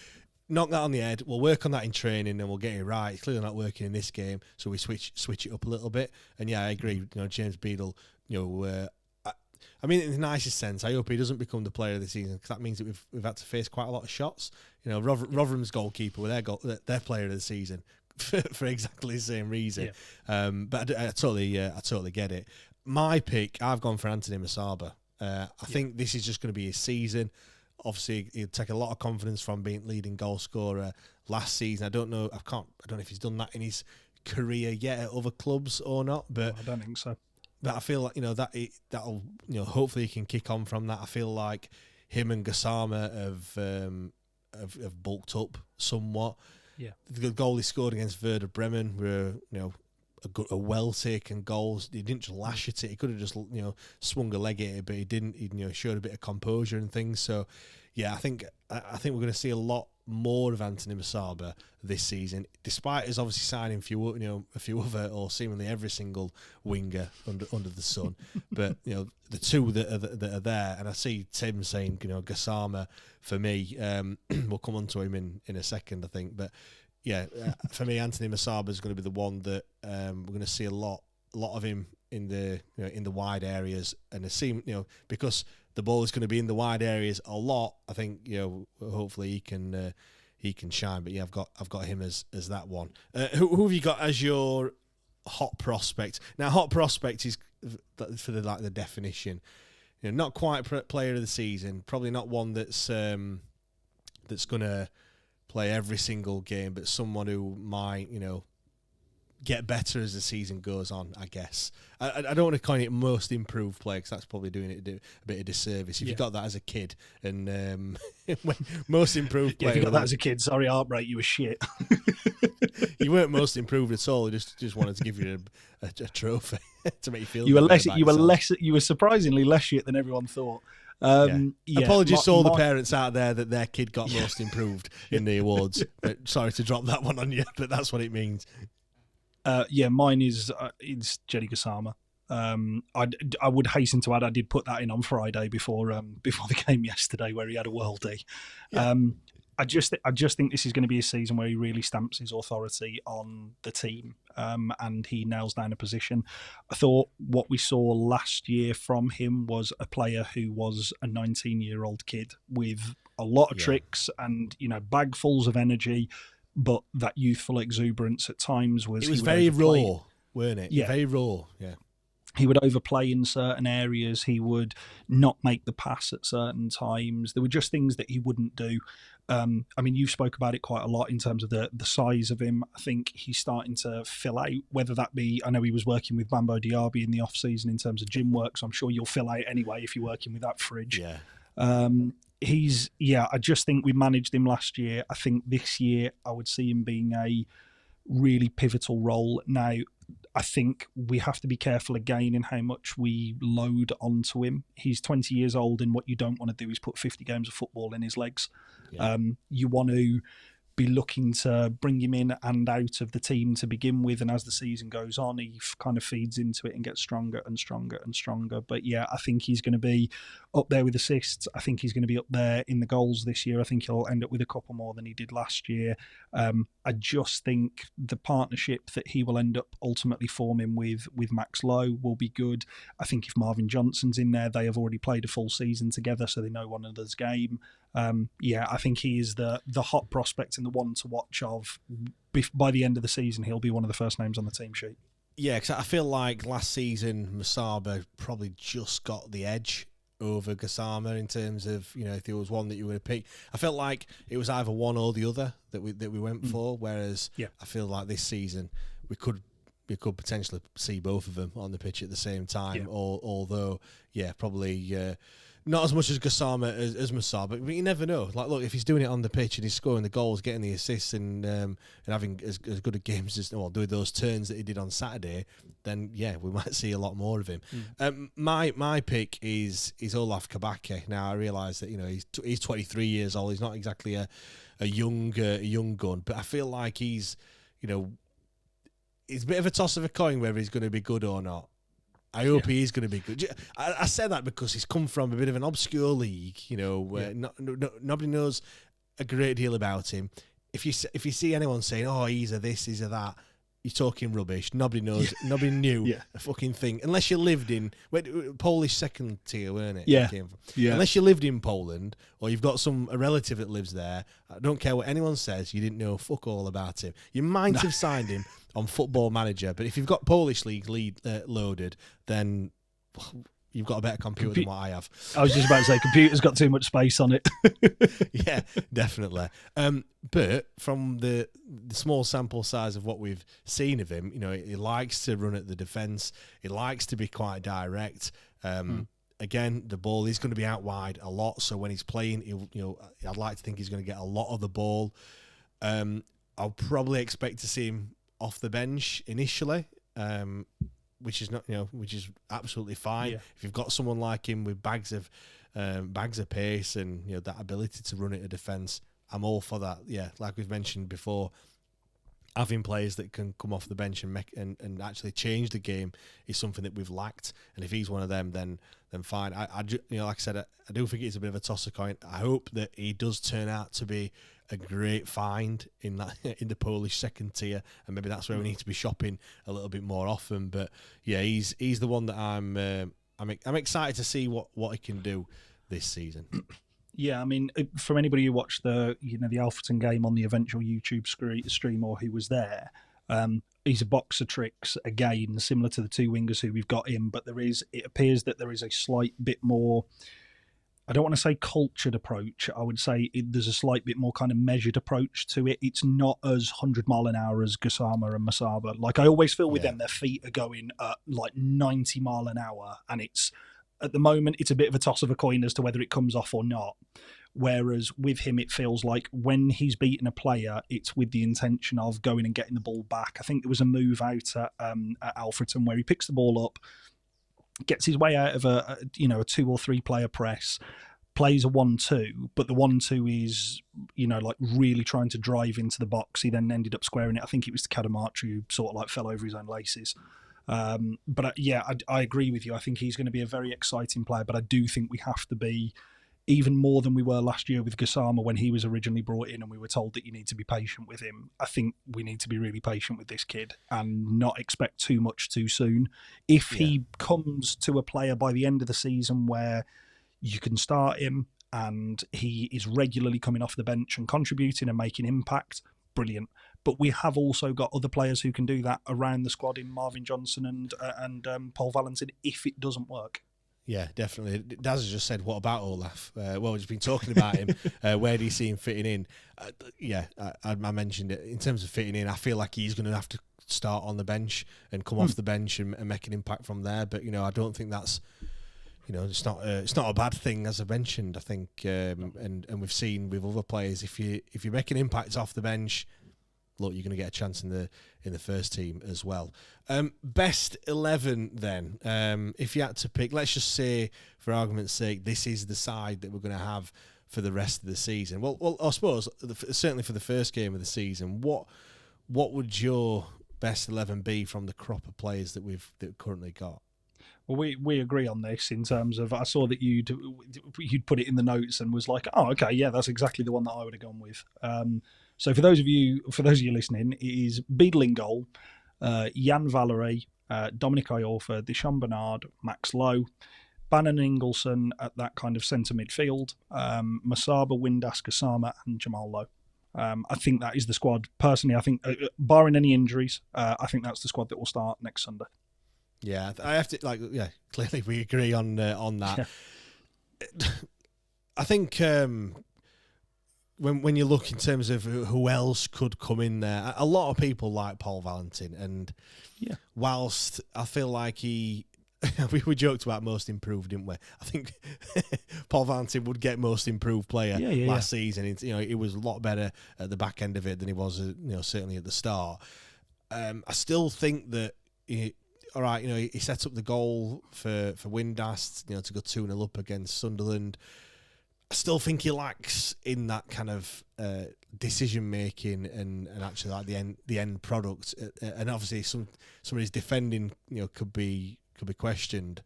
knock that on the head. We'll work on that in training, and we'll get it right. It's clearly not working in this game, so we switch it up a little bit. And yeah, I agree. James Beadle. I mean, in the nicest sense, I hope he doesn't become the player of the season, because that means that we've had to face quite a lot of shots. Rotherham's goalkeeper were their player of the season. For exactly the same reason, but I totally get it. My pick, I've gone for Anthony Masaba. I think this is just going to be his season. Obviously, he'll take a lot of confidence from being leading goal scorer last season. I don't know if he's done that in his career yet at other clubs or not. But I don't think so. But I feel like that'll hopefully he can kick on from that. I feel like him and Gassama have bulked up somewhat. Yeah, the goal he scored against Werder Bremen were a well taken goal. He didn't just lash at it. He could have just swung a leg at it, but he didn't. He showed a bit of composure and things. So yeah, I think we're going to see a lot more of Anthony Masaba this season, despite us obviously signing a few other, or seemingly every single winger under the sun. But the two that are there, and I see Tim saying Gassama for me. We'll come on to him in a second, I think, but. Yeah, for me, Anthony Masaba is going to be the one that we're going to see a lot of him in the wide areas, and it seems because the ball is going to be in the wide areas a lot. I think hopefully he can shine. But yeah, I've got him as that one. Who have you got as your hot prospect? Now, hot prospect is for the definition. Not quite player of the season. Probably not one that's going to play every single game, but someone who might, get better as the season goes on, I guess. I don't want to coin it most improved player, because that's probably doing it a bit of disservice. If you got that as a kid, and most improved player... if you got that as a kid, sorry, Heartbreak, you were shit. You weren't most improved at all. You just wanted to give you a trophy to make you feel you were surprisingly less shit than everyone thought. Apologies to all the parents out there that their kid got most improved in the awards. But sorry to drop that one on you, but that's what it means. Mine is it's Jenny Gassama. I would hasten to add, I did put that in on Friday before the game yesterday, where he had a worldie. Yeah. I just think this is going to be a season where he really stamps his authority on the team, and he nails down a position. I thought what we saw last year from him was a player who was a 19-year-old kid with a lot of tricks and bagfuls of energy, but that youthful exuberance at times was... It was very raw, weren't it? Yeah. Very raw, yeah. He would overplay in certain areas. He would not make the pass at certain times. There were just things that he wouldn't do. You spoke about it quite a lot in terms of the size of him. I think he's starting to fill out, whether that be... I know he was working with Bambo Diaby in the off-season in terms of gym work, so I'm sure you'll fill out anyway if you're working with that fridge. Yeah. I just think we managed him last year. I think this year I would see him being a really pivotal role. Now, I think we have to be careful again in how much we load onto him. He's 20 years old, and what you don't want to do is put 50 games of football in his legs. Yeah. You want to be looking to bring him in and out of the team to begin with, and as the season goes on, he kind of feeds into it and gets stronger and stronger and stronger. But yeah, I think he's going to be up there with assists. I think he's going to be up there in the goals this year. I think he'll end up with a couple more than he did last year. I just think the partnership that he will end up ultimately forming with Max Lowe will be good. I think if Marvin Johnson's in there, they have already played a full season together, so they know one another's game. I think he is the hot prospect and the one to watch of. By the end of the season, he'll be one of the first names on the team sheet. Yeah, because I feel like last season Masaba probably just got the edge over Gassama in terms of, if there was one that you would have picked. I felt like it was either one or the other that we went for, whereas I feel like this season we could potentially see both of them on the pitch at the same time, although probably not as much as Gassama as Masaba, but you never know. Like, look, if he's doing it on the pitch and he's scoring the goals, getting the assists, and having as good a games as doing those turns that he did on Saturday, then we might see a lot more of him. My pick is Olaf Kabake. Now I realise that he's 23 years old. He's not exactly a young gun, but I feel like he's it's a bit of a toss of a coin whether he's going to be good or not. I hope he is going to be good. I say that because he's come from a bit of an obscure league, where nobody knows a great deal about him. If you see anyone saying, "Oh, he's a this, he's a that," you're talking rubbish. Nobody knows. Nobody knew a fucking thing unless you lived in Polish second tier, weren't it? Yeah. Unless you lived in Poland or you've got a relative that lives there. I don't care what anyone says. You didn't know fuck all about him. You might have signed him on Football Manager, but if you've got Polish league loaded, then you've got a better computer than what I have. I was just about to say, computer's got too much space on it. Yeah, definitely. But from the small sample size of what we've seen of him, he likes to run at the defence. He likes to be quite direct. Again, the ball is going to be out wide a lot. So when he's playing, I'd like to think he's going to get a lot of the ball. I'll probably expect to see him off the bench initially. which is not, which is absolutely fine. Yeah. If you've got someone like him with bags of pace and that ability to run it a defence, I'm all for that. Yeah, like we've mentioned before, having players that can come off the bench and actually change the game is something that we've lacked. And if he's one of them, then fine. Like I said, I do think it's a bit of a toss of coin. I hope that he does turn out to be a great find in the Polish second tier, and maybe that's where we need to be shopping a little bit more often. But yeah, he's the one that I'm excited to see what he can do this season. Yeah, I mean, from anybody who watched the Alfreton game on the eventual YouTube stream or who was there, he's a box of tricks again, similar to the two wingers who we've got in. But it appears that there is a slight bit more, I don't want to say cultured approach. I would say there's a slight bit more kind of measured approach to it. It's not as 100 mile an hour as Gassama and Masaba. Like I always feel with them, their feet are going at like 90 mile an hour, and at the moment, it's a bit of a toss of a coin as to whether it comes off or not. Whereas with him, it feels like when he's beaten a player, it's with the intention of going and getting the ball back. I think there was a move out at Alfreton where he picks the ball up, gets his way out of a 2 or 3 player press, plays a 1-2, but the 1-2 is, like really trying to drive into the box. He then ended up squaring it. I think it was to Kadamatri who sort of like fell over his own laces. But I agree with you. I think he's going to be a very exciting player, but I do think we have to be even more than we were last year with Gassama when he was originally brought in and we were told that you need to be patient with him. I think we need to be really patient with this kid and not expect too much too soon. If he comes to a player by the end of the season where you can start him and he is regularly coming off the bench and contributing and making impact, brilliant. But we have also got other players who can do that around the squad in Marvin Johnson and Paul Valentin if it doesn't work. Yeah, definitely. Daz has just said, what about Olaf? Well, we've just been talking about him. Where do you see him fitting in? I mentioned it. In terms of fitting in, I feel like he's going to have to start on the bench and come off the bench and make an impact from there. But, I don't think that's, it's not a bad thing, as I mentioned. I think, and we've seen with other players, if you make an impact off the bench, look, you're going to get a chance in the first team as well. Best 11 then. If you had to pick, let's just say, for argument's sake, this is the side that we're going to have for the rest of the season. Well, I suppose certainly for the first game of the season, what would your best 11 be from the crop of players that we've currently got? Well, we agree on this in terms of, I saw that you'd put it in the notes and was like, oh, okay, yeah, that's exactly the one that I would have gone with. So for those of you listening, it is Beadle in goal, Jan Valery, Dominic Iorfa, Deschamps Bernard, Max Lowe, Bannon Ingleson at that kind of centre midfield, Masaba, Windass, Gassama and Jamal Lowe. I think that is the squad. Personally, I think, barring any injuries, I think that's the squad that will start next Sunday. Yeah, I have to, clearly we agree on that. Yeah. I think when you look in terms of who else could come in there, a lot of people like Paul Valentin, and whilst I feel like we joked about most improved, didn't we? I think Paul Valentin would get most improved player last season. He was a lot better at the back end of it than he was, certainly at the start. I still think that all right, he set up the goal for Windass, to go 2-0 up against Sunderland. I still think he lacks in that kind of decision making and actually like the end product. And obviously some of his defending, could be questioned.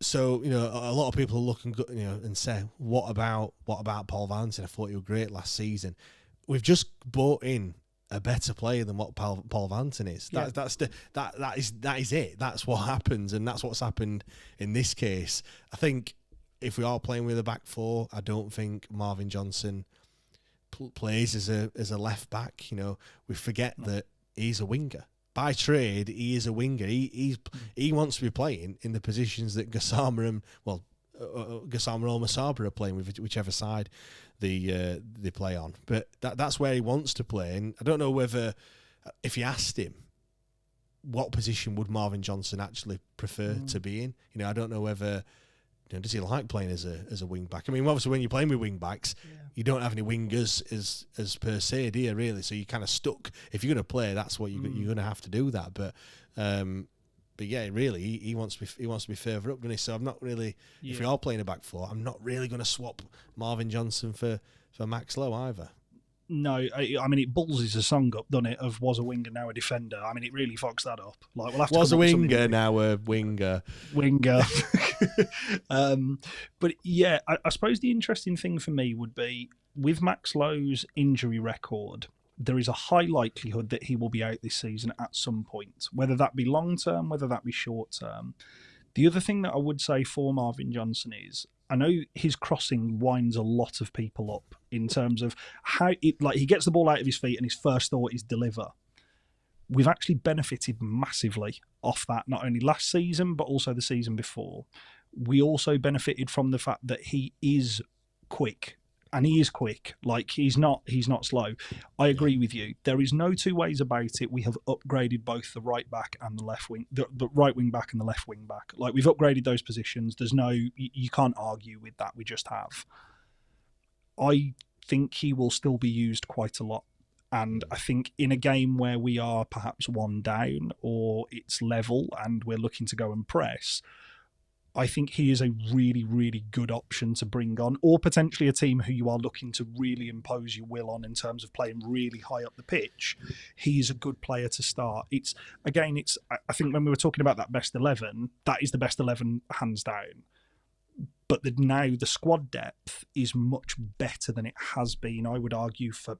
So a lot of people look and say, what about Paul Valentin? I thought he was great last season. We've just bought in a better player than what Paul Valentin is. That is it. That's what happens, and that's what's happened in this case. I think if we are playing with a back four, I don't think Marvin Johnson plays as a left back. We forget that he's a winger. By trade, he is a winger. He wants to be playing in the positions that Gassama or Masaba are playing with, whichever side they play on. But that's where he wants to play. And I don't know whether, if you asked him, what position would Marvin Johnson actually prefer to be in? I don't know whether does he like playing as a wing back? I mean, obviously when you're playing with wing backs, you don't have any wingers as per se, do you, really? So you're kind of stuck. If you're going to play, that's what you're going to have to do that. But yeah, really, he wants to be further up, doesn't he? So I'm not really. If we are playing a back four, I'm not really going to swap Marvin Johnson for Max Lowe either. No, I mean, it bullses a song up, doesn't it, of was a winger, now a defender. I mean, it really fucks that up. Like, we'll have to was a winger, now a winger. Winger. But yeah, I suppose the interesting thing for me would be, with Max Lowe's injury record, there is a high likelihood that he will be out this season at some point, whether that be long-term, whether that be short-term. The other thing that I would say for Marvin Johnson is, I know his crossing winds a lot of people up in terms of how he gets the ball out of his feet and his first thought is deliver. We've actually benefited massively off that, not only last season, but also the season before. We also benefited from the fact that he is quick. And he is quick. Like, he's not slow. I agree with you. There is no two ways about it. We have upgraded both the right back and the left wing, the right wing back and the left wing back. Like, we've upgraded those positions. There's no, you can't argue with that. We just have. I think he will still be used quite a lot. And I think in a game where we are perhaps one down or it's level and we're looking to go and press, I think he is a really, really good option to bring on, or potentially a team who you are looking to really impose your will on in terms of playing really high up the pitch. He's a good player to start. I think when we were talking about that best 11, that is the best 11 hands down. But now the squad depth is much better than it has been, I would argue, for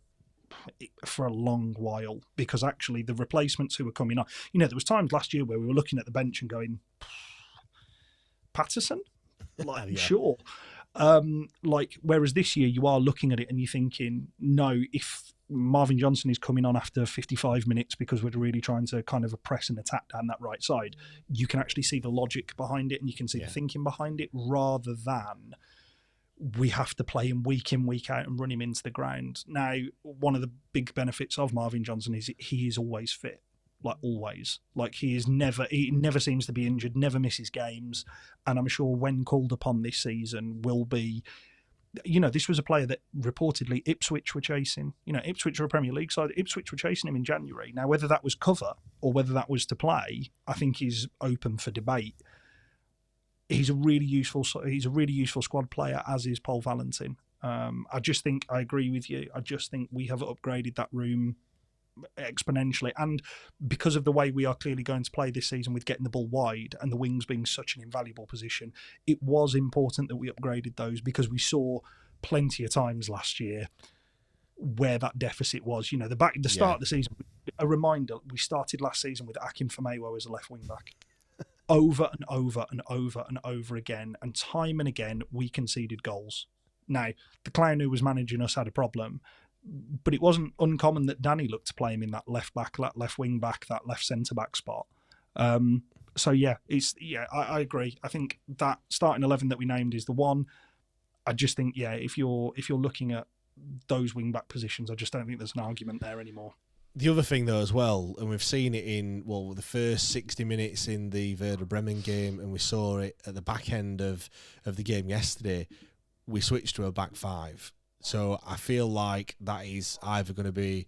a long while, because actually the replacements who were coming on, there was times last year where we were looking at the bench and going, Patterson? Sure. Whereas this year you are looking at it and you're thinking, no, if Marvin Johnson is coming on after 55 minutes because we're really trying to kind of press and attack down that right side, you can actually see the logic behind it and you can see the thinking behind it, rather than we have to play him, week in, week out, and run him into the ground. Now, one of the big benefits of Marvin Johnson is he is always fit. Like, always. Like, he never seems to be injured, never misses games. And I'm sure when called upon this season will be, this was a player that reportedly Ipswich were chasing. Ipswich are a Premier League side. Ipswich were chasing him in January. Now, whether that was cover or whether that was to play, I think is open for debate. He's a really useful squad player, as is Paul Valentin. I just think, I agree with you. I just think we have upgraded that room exponentially, and because of the way we are clearly going to play this season with getting the ball wide and the wings being such an invaluable position, it was important that we upgraded those, because we saw plenty of times last year where that deficit was. The start of the season, a reminder, we started last season with Akim Famewo as a left wing back. Over and over and over and over again, and time and again we conceded goals. Now, the clown who was managing us had a problem, but it wasn't uncommon that Danny looked to play him in that left back, that left wing back, that left centre back spot. So yeah, I agree. I think that starting 11 that we named is the one. I just think, if you're looking at those wing back positions, I just don't think there's an argument there anymore. The other thing, though, as well, and we've seen it in the first 60 minutes in the Werder Bremen game, and we saw it at the back end of the game yesterday. We switched to a back five. So I feel like that is either going to be,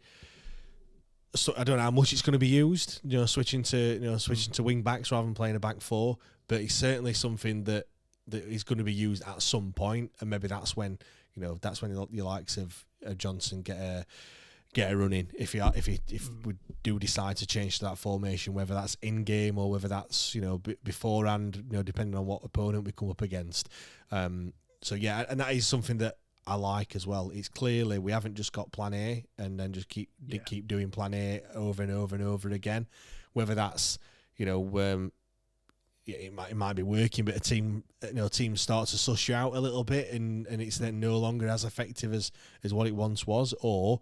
so I don't know how much it's going to be used, switching to wing backs rather than playing a back four, but it's certainly something that is going to be used at some point, and maybe that's when your likes of Johnson get a run in if we do decide to change to that formation, whether that's in game or whether that's beforehand, depending on what opponent we come up against. So yeah, and that is something that I like as well. It's clearly we haven't just got plan A and then just keep doing plan A over and over and over again. Whether that's it might be working, but a team starts to suss you out a little bit, and it's then no longer as effective as what it once was, or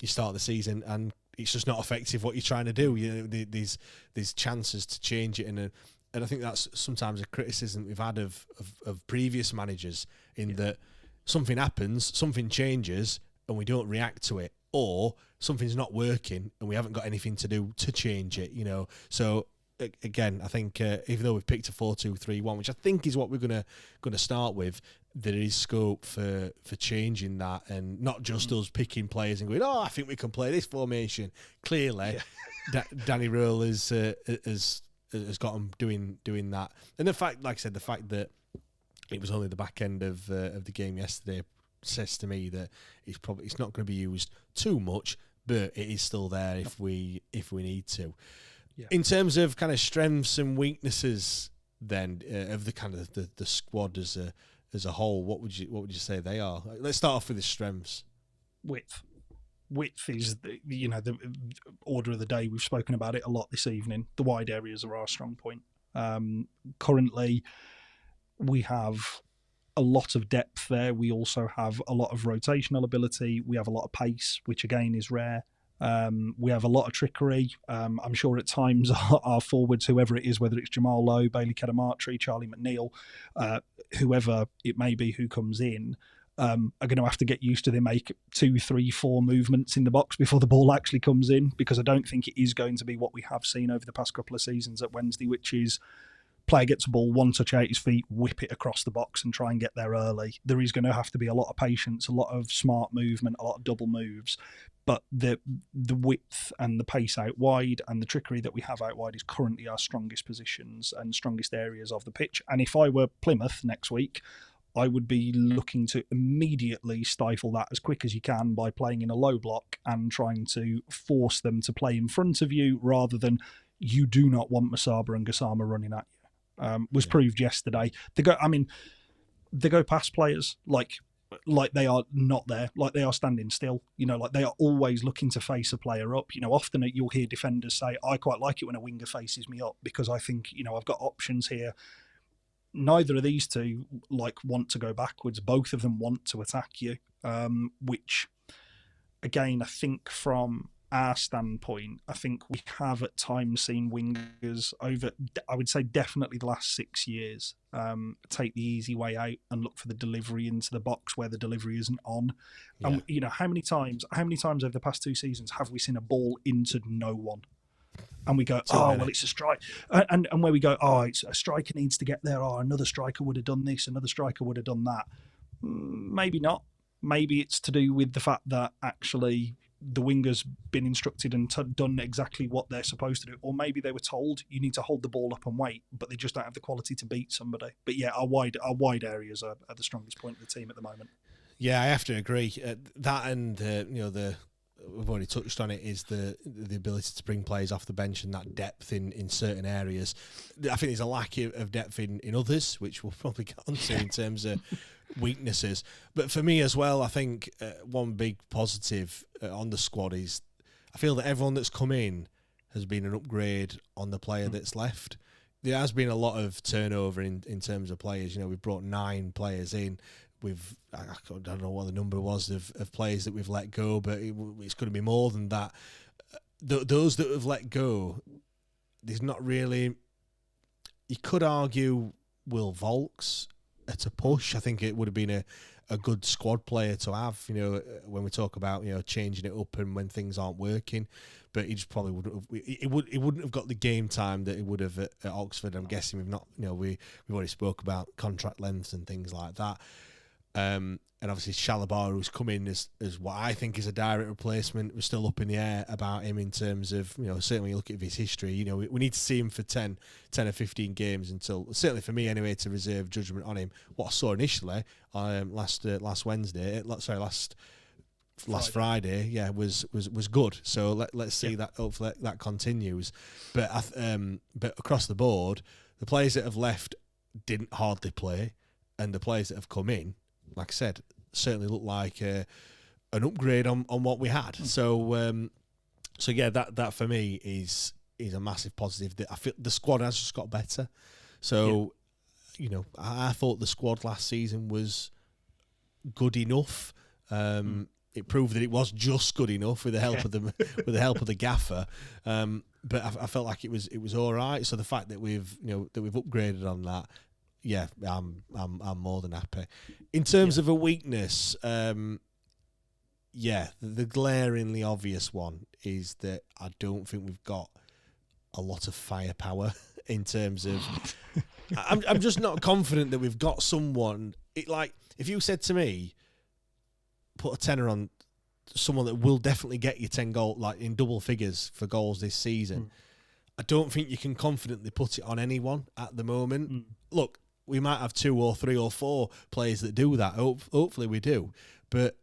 you start the season and it's just not effective what you're trying to do. There's chances to change it, and I think that's sometimes a criticism we've had of previous managers in that. Something happens, something changes, and we don't react to it, or something's not working and we haven't got anything to do to change it. So again, I think even though we've picked a 4-2-3-1, which I think is what we're gonna start with, there is scope for changing that, and not just us picking players and going, oh, I think we can play this formation. Clearly, Danny Röhl has got him doing that, and the fact, like I said, the fact that it was only the back end of the game yesterday says to me that it's not going to be used too much, but it is still there if we need to. Yeah. In terms of kind of strengths and weaknesses, then of the kind of the squad as a whole, what would you say they are? Let's start off with the strengths. Width is the order of the day. We've spoken about it a lot this evening. The wide areas are our strong point. Currently, we have a lot of depth there. We also have a lot of rotational ability. We have a lot of pace, which again is rare. We have a lot of trickery. I'm sure at times our forwards, whoever it is, whether it's Jamal Lowe, Bailey Kedamatri, Charlie McNeil, whoever it may be who comes in, are going to have to get used to they make 2, 3, 4 movements in the box before the ball actually comes in, because I don't think it is going to be what we have seen over the past couple of seasons at Wednesday, which is player gets a ball, one touch out his feet, whip it across the box and try and get there early. There is going to have to be a lot of patience, a lot of smart movement, a lot of double moves. But the width and the pace out wide and the trickery that we have out wide is currently our strongest positions and strongest areas of the pitch. And if I were Plymouth next week, I would be looking to immediately stifle that as quick as you can by playing in a low block and trying to force them to play in front of you, rather than you do not want Masaba and Gassama running at you. Proved yesterday. They go past players like they are not there, like they are standing still. Like they are always looking to face a player up. Often you'll hear defenders say, I quite like it when a winger faces me up because I think, I've got options here. Neither of these two want to go backwards. Both of them want to attack you, which again, I think from our standpoint, I think we have at times seen wingers over, I would say definitely the last 6 years, take the easy way out and look for the delivery into the box where the delivery isn't on. Yeah. And how many times over the past 2 seasons have we seen a ball into no one? And we go, well, it's a strike. And where we go, it's a striker needs to get there. Another striker would have done this. Another striker would have done that. Maybe not. Maybe it's to do with the fact that actually the winger's been instructed and done exactly what they're supposed to do. Or maybe they were told you need to hold the ball up and wait, but they just don't have the quality to beat somebody. But yeah, our wide areas are the strongest point of the team at the moment. Yeah, I have to agree. That and we've already touched on it, is the ability to bring players off the bench and that depth in certain areas. I think there's a lack of depth in others, which we'll probably get onto in terms of weaknesses. But for me as well, I think one big positive on the squad is I feel that everyone that's come in has been an upgrade on the player that's left. There has been a lot of turnover in terms of players. We've brought 9 players in. I don't know what the number was of players that we've let go, but it's going to be more than that. Those that have let go, there's not really. You could argue Will Volks at a push. I think it would have been a good squad player to have. When we talk about changing it up and when things aren't working, but he just probably wouldn't have. It wouldn't have got the game time that it would have at Oxford. I'm guessing we've not. We've already spoke about contract lengths and things like that. And obviously Shalabar, who's come in as what I think is a direct replacement, was still up in the air about him in terms of, certainly when you look at his history, we need to see him for 10 or 15 games until, certainly for me anyway, to reserve judgment on him. What I saw initially last Friday, was good. So let's see that, hopefully that continues. But across the board, the players that have left didn't hardly play, and the players that have come in, like I said, certainly look like an upgrade on what we had. So yeah, that for me is a massive positive. That I feel the squad has just got better. So I thought the squad last season was good enough. It proved that it was just good enough with the help of the gaffer. But I felt like it was all right. So the fact that we've upgraded on that. Yeah, I'm more than happy. In terms of a weakness, the glaringly obvious one is that I don't think we've got a lot of firepower in terms of. I'm just not confident that we've got someone. If you said to me, put a tenner on someone that will definitely get you 10 goals, like in double figures for goals this season, I don't think you can confidently put it on anyone at the moment. Look, we might have 2 or 3 or 4 players that do that. Hopefully we do. But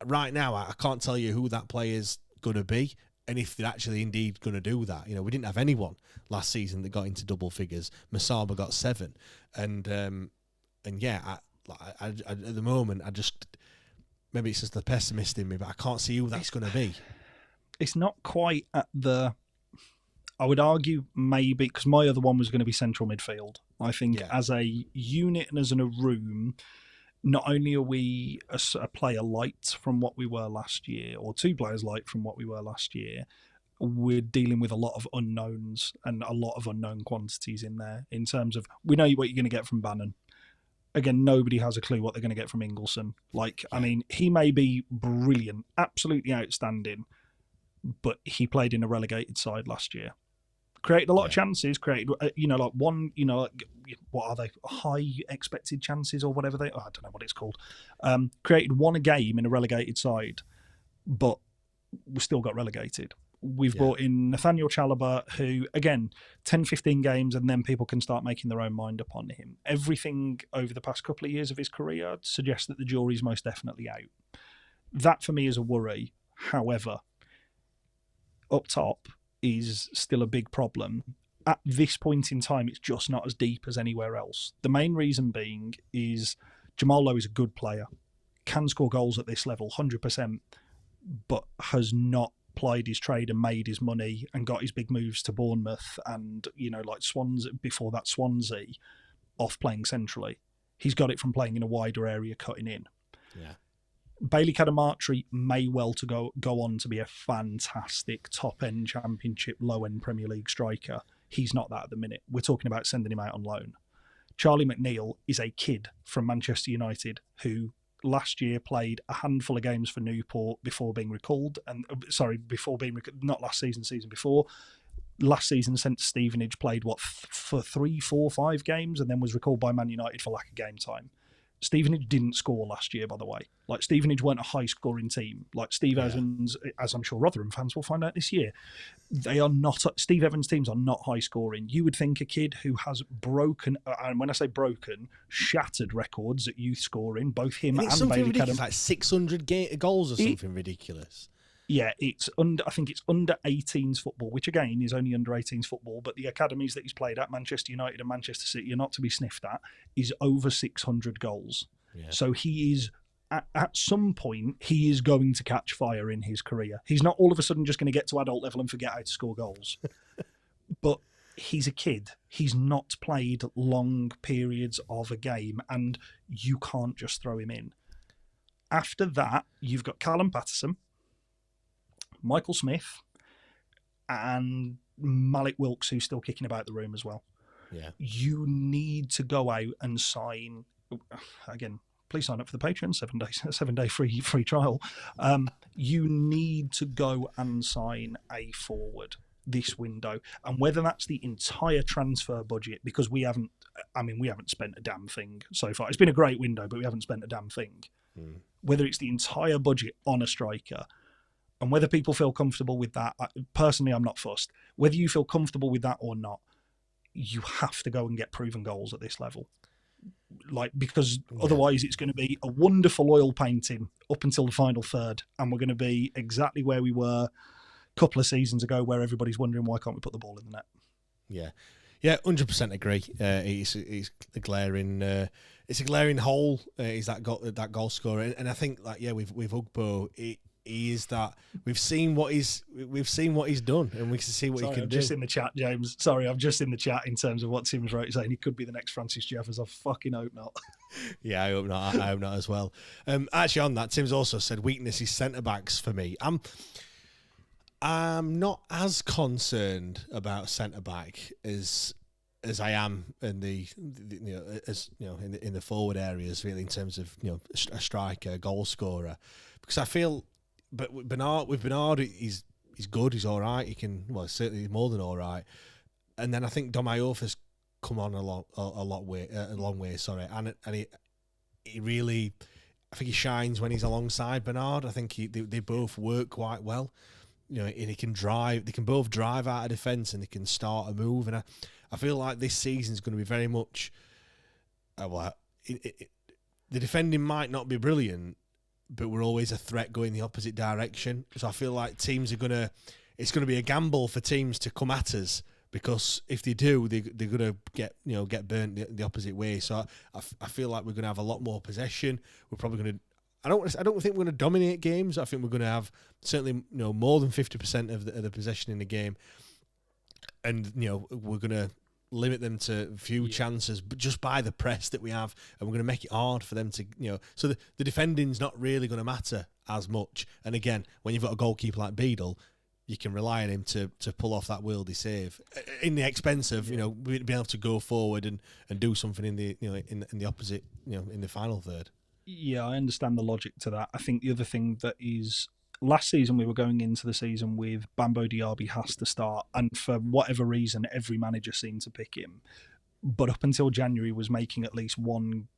right now, I can't tell you who that player's going to be and if they're actually indeed going to do that. We didn't have anyone last season that got into double figures. Masaba got 7. And yeah, at the moment, I just... Maybe it's just the pessimist in me, but I can't see who that's going to be. It's not quite at the... I would argue maybe, because my other one was going to be central midfield. I think as a unit and as in a room, not only are we a player light from what we were last year, or 2 players light from what we were last year, we're dealing with a lot of unknowns and a lot of unknown quantities in there in terms of, we know what you're going to get from Bannon. Again, nobody has a clue what they're going to get from Ingleson. I mean, he may be brilliant, absolutely outstanding, but he played in a relegated side last year. Created a lot of chances, what are they? High expected chances or whatever I don't know what it's called. Created 1 a game in a relegated side, but we still got relegated. We've brought in Nathaniel Chalobah, who, again, 10, 15 games, and then people can start making their own mind up on him. Everything over the past couple of years of his career suggests that the jury's most definitely out. That, for me, is a worry. However, up top is still a big problem. At this point in time, it's just not as deep as anywhere else. The main reason being is Jamal Lowe is a good player, can score goals at this level, 100%, but has not plied his trade and made his money and got his big moves to Bournemouth and, like Swansea, before that Swansea, off playing centrally. He's got it from playing in a wider area, cutting in. Yeah. Bailey Cadamartri may well go on to be a fantastic top-end Championship, low-end Premier League striker. He's not that at the minute. We're talking about sending him out on loan. Charlie McNeil is a kid from Manchester United who last year played a handful of games for Newport before being recalled. Not last season, season before. Last season, sent to Stevenage, played for 3, 4, 5 games, and then was recalled by Man United for lack of game time. Stevenage didn't score last year, by the way. Stevenage weren't a high-scoring team. Steve Evans, as I'm sure Rotherham fans will find out this year, they are not. Steve Evans' teams are not high-scoring. You would think a kid who has broken, and when I say broken, shattered records at youth scoring, both him and Bailey Cadam, like 600 goals or something ridiculous. Yeah, I think it's under 18s football, which again is only under 18s football, but the academies that he's played at, Manchester United and Manchester City, are not to be sniffed at, is over 600 goals. Yeah. So he is, at some point, he is going to catch fire in his career. He's not all of a sudden just going to get to adult level and forget how to score goals. But he's a kid. He's not played long periods of a game, and you can't just throw him in. After that, you've got Callum Patterson, Michael Smith, and Malik Wilkes, who's still kicking about the room as well. Yeah. You need to go out and sign. Again, please sign up for the Patreon, 7-day free trial. You need to go and sign a forward this window, and whether that's the entire transfer budget, because we haven't spent a damn thing so far. It's been a great window, but we haven't spent a damn thing. Whether it's the entire budget on a striker. And whether people feel comfortable with that, personally, I'm not fussed. Whether you feel comfortable with that or not, you have to go and get proven goals at this level. Because otherwise it's going to be a wonderful oil painting up until the final third, and we're going to be exactly where we were a couple of seasons ago, where everybody's wondering why can't we put the ball in the net. Yeah, 100% agree. It's a glaring hole. Is that goal scorer, and I think with Ugbo, he is that we've seen what he's done, and we can see what he can do. Just in the chat, James. Sorry, I'm just in the chat in terms of what Tim's wrote, saying he could be the next Francis Jeffers. I fucking hope not. Yeah, I hope not. I hope not as well. Actually, on that, Tim's also said weakness is centre backs for me. I'm not as concerned about centre back as I am in in the forward areas, really, in terms of a striker, a goal scorer, because I feel. But with Bernard, he's good. He's all right. He can, certainly more than all right. And then I think Dom Iorfa's come on a long way. Sorry, and he really, I think he shines when he's alongside Bernard. I think they both work quite well. You know, and he can drive. They can both drive out of defence and they can start a move. And I feel like this season's going to be very much. The defending might not be brilliant, but we're always a threat going the opposite direction. So I feel like teams are gonna. It's going to be a gamble for teams to come at us, because if they do, they're going to get burnt the opposite way. So I feel like we're going to have a lot more possession. We're probably going to. I don't think we're going to dominate games. I think we're going to have certainly more than 50% of the possession in the game, and we're going to limit them to few chances, but just by the press that we have, and we're going to make it hard for them to So the defending's not really going to matter as much. And again, when you've got a goalkeeper like Beadle, you can rely on him to pull off that worldy save in the expense of being able to go forward and do something in the in the opposite in the final third. Yeah, I understand the logic to that. I think the other thing that is, last season we were going into the season with Bambo Diaby has to start, and for whatever reason every manager seemed to pick him, but up until January was making at least one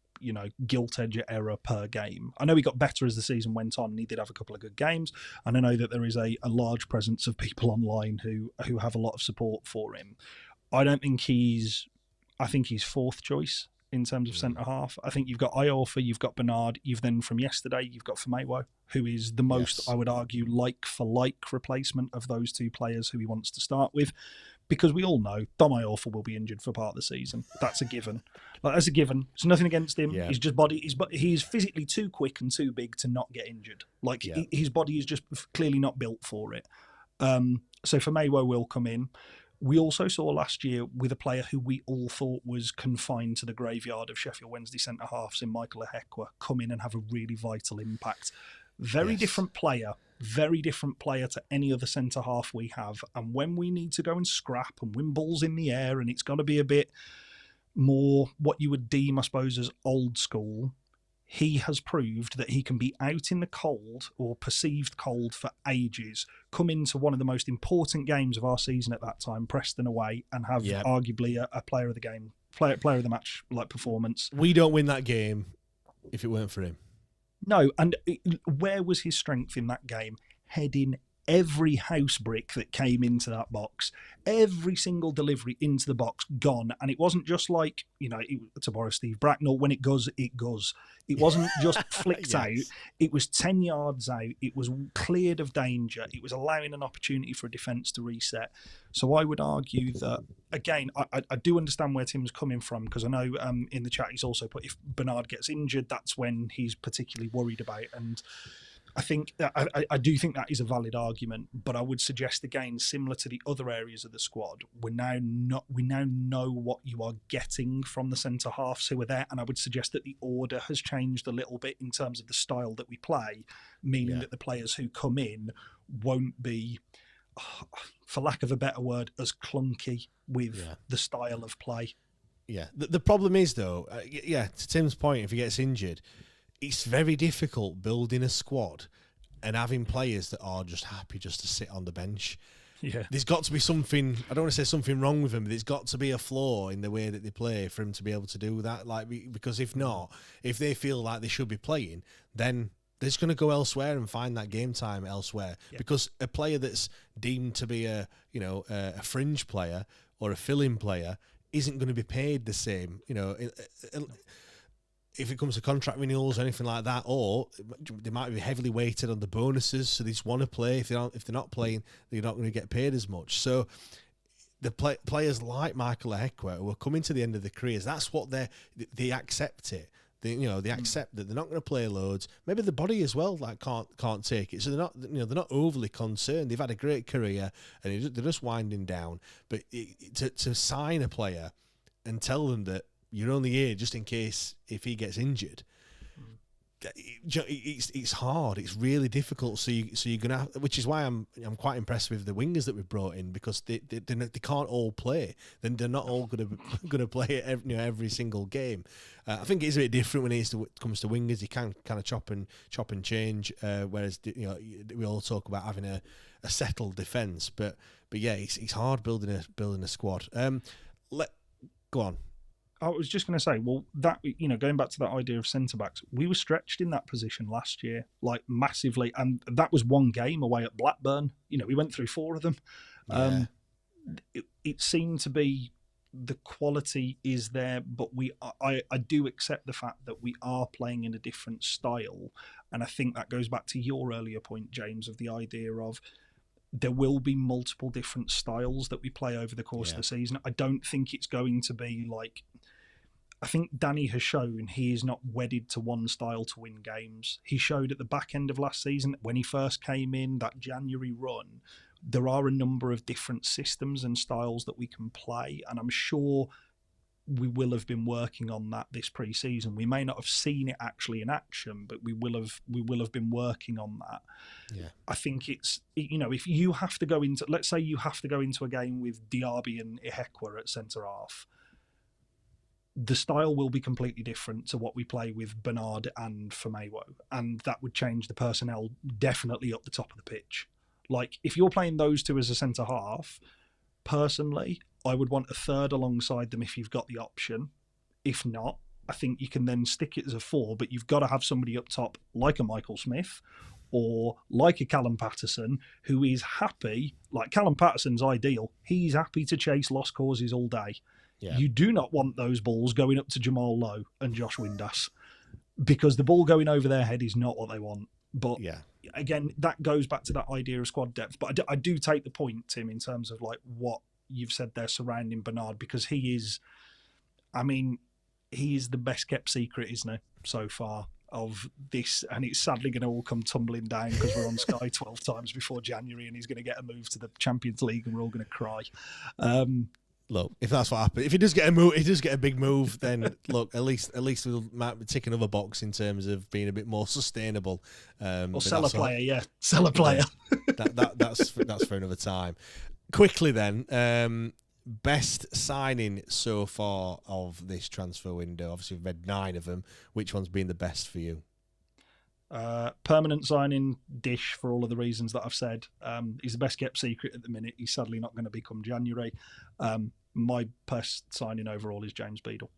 gilt edge error per game. I know he got better as the season went on, and he did have a couple of good games, and I know that there is a large presence of people online who have a lot of support for him. I think he's fourth choice in terms of centre half. I think you've got Iorfa, you've got Bernard, you've then from yesterday you've got Famewo, who is the most, I would argue, like for like replacement of those two players who he wants to start with, because we all know Dom Iorfa will be injured for part of the season. That's a given. That's a given. There's nothing against him. Yeah. He's just he's physically too quick and too big to not get injured. His body is just clearly not built for it. So Famewo will come in. We also saw last year with a player who we all thought was confined to the graveyard of Sheffield Wednesday centre-halves in Michael Ehekwa come in and have a really vital impact. Very different player to any other centre-half we have. And when we need to go and scrap and win balls in the air, and it's got to be a bit more what you would deem, I suppose, as old school, he has proved that he can be out in the cold or perceived cold for ages, come into one of the most important games of our season at that time, Preston away, and have arguably a player of the game, player of the match like performance. We don't win that game if it weren't for him. No, and where was his strength in that game? Heading every house brick that came into that box, every single delivery into the box gone. And it wasn't just like, to borrow Steve Bracknell, when it goes, it goes. It wasn't just flicked out. It was 10 yards out. It was cleared of danger. It was allowing an opportunity for a defence to reset. So I would argue that, again, I do understand where Tim's coming from, because I know in the chat he's also put, if Bernard gets injured, that's when he's particularly worried about. And I think I do think that is a valid argument, but I would suggest, again, similar to the other areas of the squad, we now know what you are getting from the centre halves who are there, and I would suggest that the order has changed a little bit in terms of the style that we play, meaning that the players who come in won't be, for lack of a better word, as clunky with the style of play. Yeah, the problem is though, to Tim's point, if he gets injured, it's very difficult building a squad and having players that are just happy just to sit on the bench. Yeah, there's got to be something. I don't want to say something wrong with them, but there's got to be a flaw in the way that they play for him to be able to do that. Because if not, if they feel like they should be playing, then they're just going to go elsewhere and find that game time elsewhere. Yeah. Because a player that's deemed to be a fringe player or a fill-in player isn't going to be paid the same. If it comes to contract renewals or anything like that, or they might be heavily weighted on the bonuses, so they just want to play. If they're not playing, they're not going to get paid as much. So the players like Michael Ehekwa who are coming to the end of their careers, that's what they accept it. They accept that they're not going to play loads. Maybe the body as well can't take it. So they're not overly concerned. They've had a great career and they're just winding down. But to sign a player and tell them that you're only here just in case if he gets injured, it's hard. It's really difficult. So you're gonna have, which is why I'm quite impressed with the wingers that we've brought in, because they can't all play. Then they're not all gonna play every single game. I think it is a bit different when it comes to wingers. You can kind of chop and change. Whereas we all talk about having a settled defence, but yeah, it's hard building a squad. Go on. I was just going to say, well, that, going back to that idea of centre backs, we were stretched in that position last year, like massively, and that was one game away at Blackburn. We went through 4 of them. Yeah. It seemed to be the quality is there, but I do accept the fact that we are playing in a different style, and I think that goes back to your earlier point, James, of the idea of there will be multiple different styles that we play over the course of the season. I don't think it's going to be like... I think Danny has shown he is not wedded to one style to win games. He showed at the back end of last season, when he first came in, that January run, there are a number of different systems and styles that we can play, and I'm sure we will have been working on that this pre-season. We may not have seen it actually in action, but we will have been working on that. Yeah. I think it's, if you have to go into, let's say you have to go into a game with Diaby and Ihekwa at centre half, the style will be completely different to what we play with Bernard and Famewo, and that would change the personnel definitely up the top of the pitch. Like, if you're playing those two as a centre half, personally, I would want a third alongside them if you've got the option. If not, I think you can then stick it as a 4, but you've got to have somebody up top like a Michael Smith or like a Callum Patterson, who is happy, like Callum Patterson's ideal, he's happy to chase lost causes all day. Yeah. You do not want those balls going up to Jamal Lowe and Josh Windass, because the ball going over their head is not what they want. But again, that goes back to that idea of squad depth. But I do take the point, Tim, in terms of like what you've said there surrounding Bernard, because he is the best kept secret, isn't he, so far of this, and it's sadly going to all come tumbling down because we're on Sky 12 times before January and he's going to get a move to the Champions League and we're all going to cry. Look, if that's what happens, if he does get a move, he does get a big move, then look, at least we'll might tick another box in terms of being a bit more sustainable. Or sell a player, sell a player. That's for another time. Quickly then, best signing so far of this transfer window. Obviously, we've read 9 of them. Which one's been the best for you? Permanent signing, Dish, for all of the reasons that I've said. He's the best kept secret at the minute. He's sadly not going to be come January. My best signing overall is James Beadle.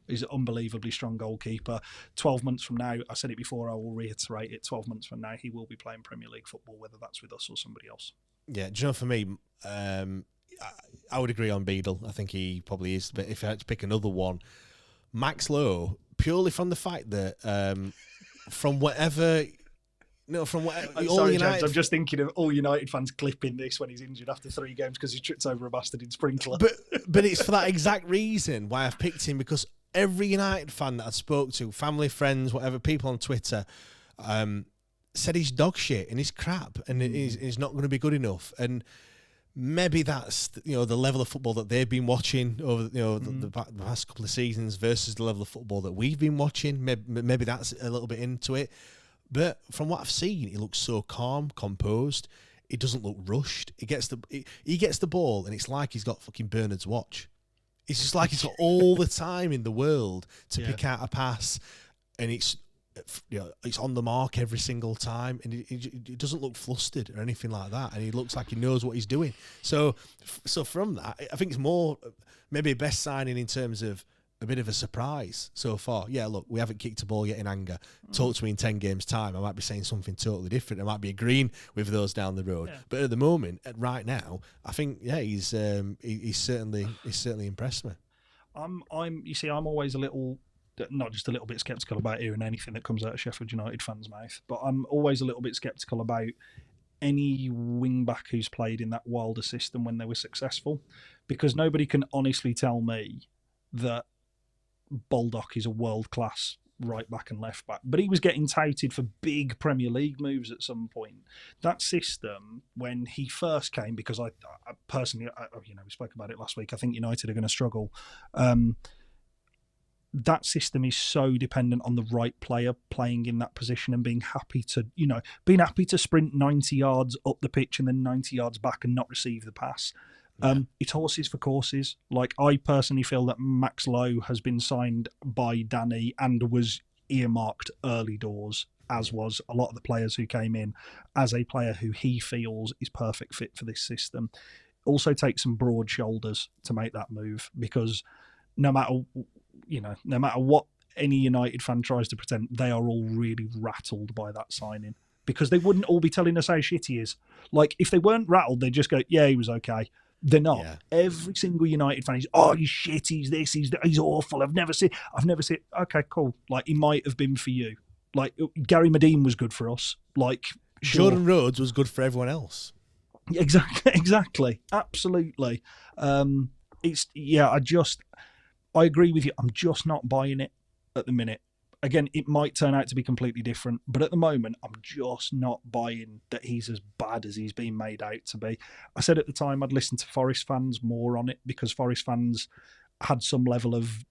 He's an unbelievably strong goalkeeper. 12 months from now, I said it before, I will reiterate it, 12 months from now, he will be playing Premier League football, whether that's with us or somebody else. Yeah, do you know, for me, I would agree on Beadle. I think he probably is. But if I had to pick another one, Max Lowe, purely from the fact that... From whatever, sorry, James, I'm just thinking of all United fans clipping this when he's injured after 3 games because he tripped over a bastard in sprinkler. But it's for that exact reason why I've picked him, because every United fan that I spoke to, family, friends, whatever, people on Twitter, said he's dog shit and he's crap and he's not going to be good enough. And maybe that's the level of football that they've been watching over the past couple of seasons versus the level of football that we've been watching. Maybe that's a little bit into it. But from what I've seen, he looks so calm, composed. He doesn't look rushed. He gets the ball, and it's like he's got fucking Bernard's watch. It's just like he's got all the time in the world to pick out a pass, and it's on the mark every single time, and he doesn't look flustered or anything like that, and he looks like he knows what he's doing. So from that, I think it's more maybe best signing in terms of a bit of a surprise so far. Yeah, look, we haven't kicked a ball yet in anger. Talk to me in 10 games' time. I might be saying something totally different. I might be agreeing with those down the road. Yeah. But at the moment, right now, I think he's certainly impressed me. I'm always a little, not just a little bit sceptical about hearing anything that comes out of Sheffield United fans' mouth, but I'm always a little bit sceptical about any wing-back who's played in that Wilder system when they were successful, because nobody can honestly tell me that Baldock is a world-class right back and left back, but he was getting touted for big Premier League moves at some point. That system, when he first came, because I personally, we spoke about it last week, I think United are going to struggle. that system is so dependent on the right player playing in that position and being happy to sprint 90 yards up the pitch and then 90 yards back and not receive the pass. It's horses for courses. Like, I personally feel that Max Lowe has been signed by Danny and was earmarked early doors, as was a lot of the players who came in, as a player who he feels is perfect fit for this system. Also takes some broad shoulders to make that move, because no matter what any United fan tries to pretend, they are all really rattled by that signing, because they wouldn't all be telling us how shit he is. Like, if they weren't rattled, they'd just go, yeah, he was okay. They're not. Yeah. Every single United fan is, oh, he's shit, he's this, he's awful, I've never seen. Okay, cool. Like, he might have been for you. Like, Gary Medine was good for us. Like, sure. Jordan Rhodes was good for everyone else. Exactly. Absolutely. I agree with you. I'm just not buying it at the minute. Again, it might turn out to be completely different, but at the moment, I'm just not buying that he's as bad as he's being made out to be. I said at the time I'd listen to Forest fans more on it, because Forest fans had some level of,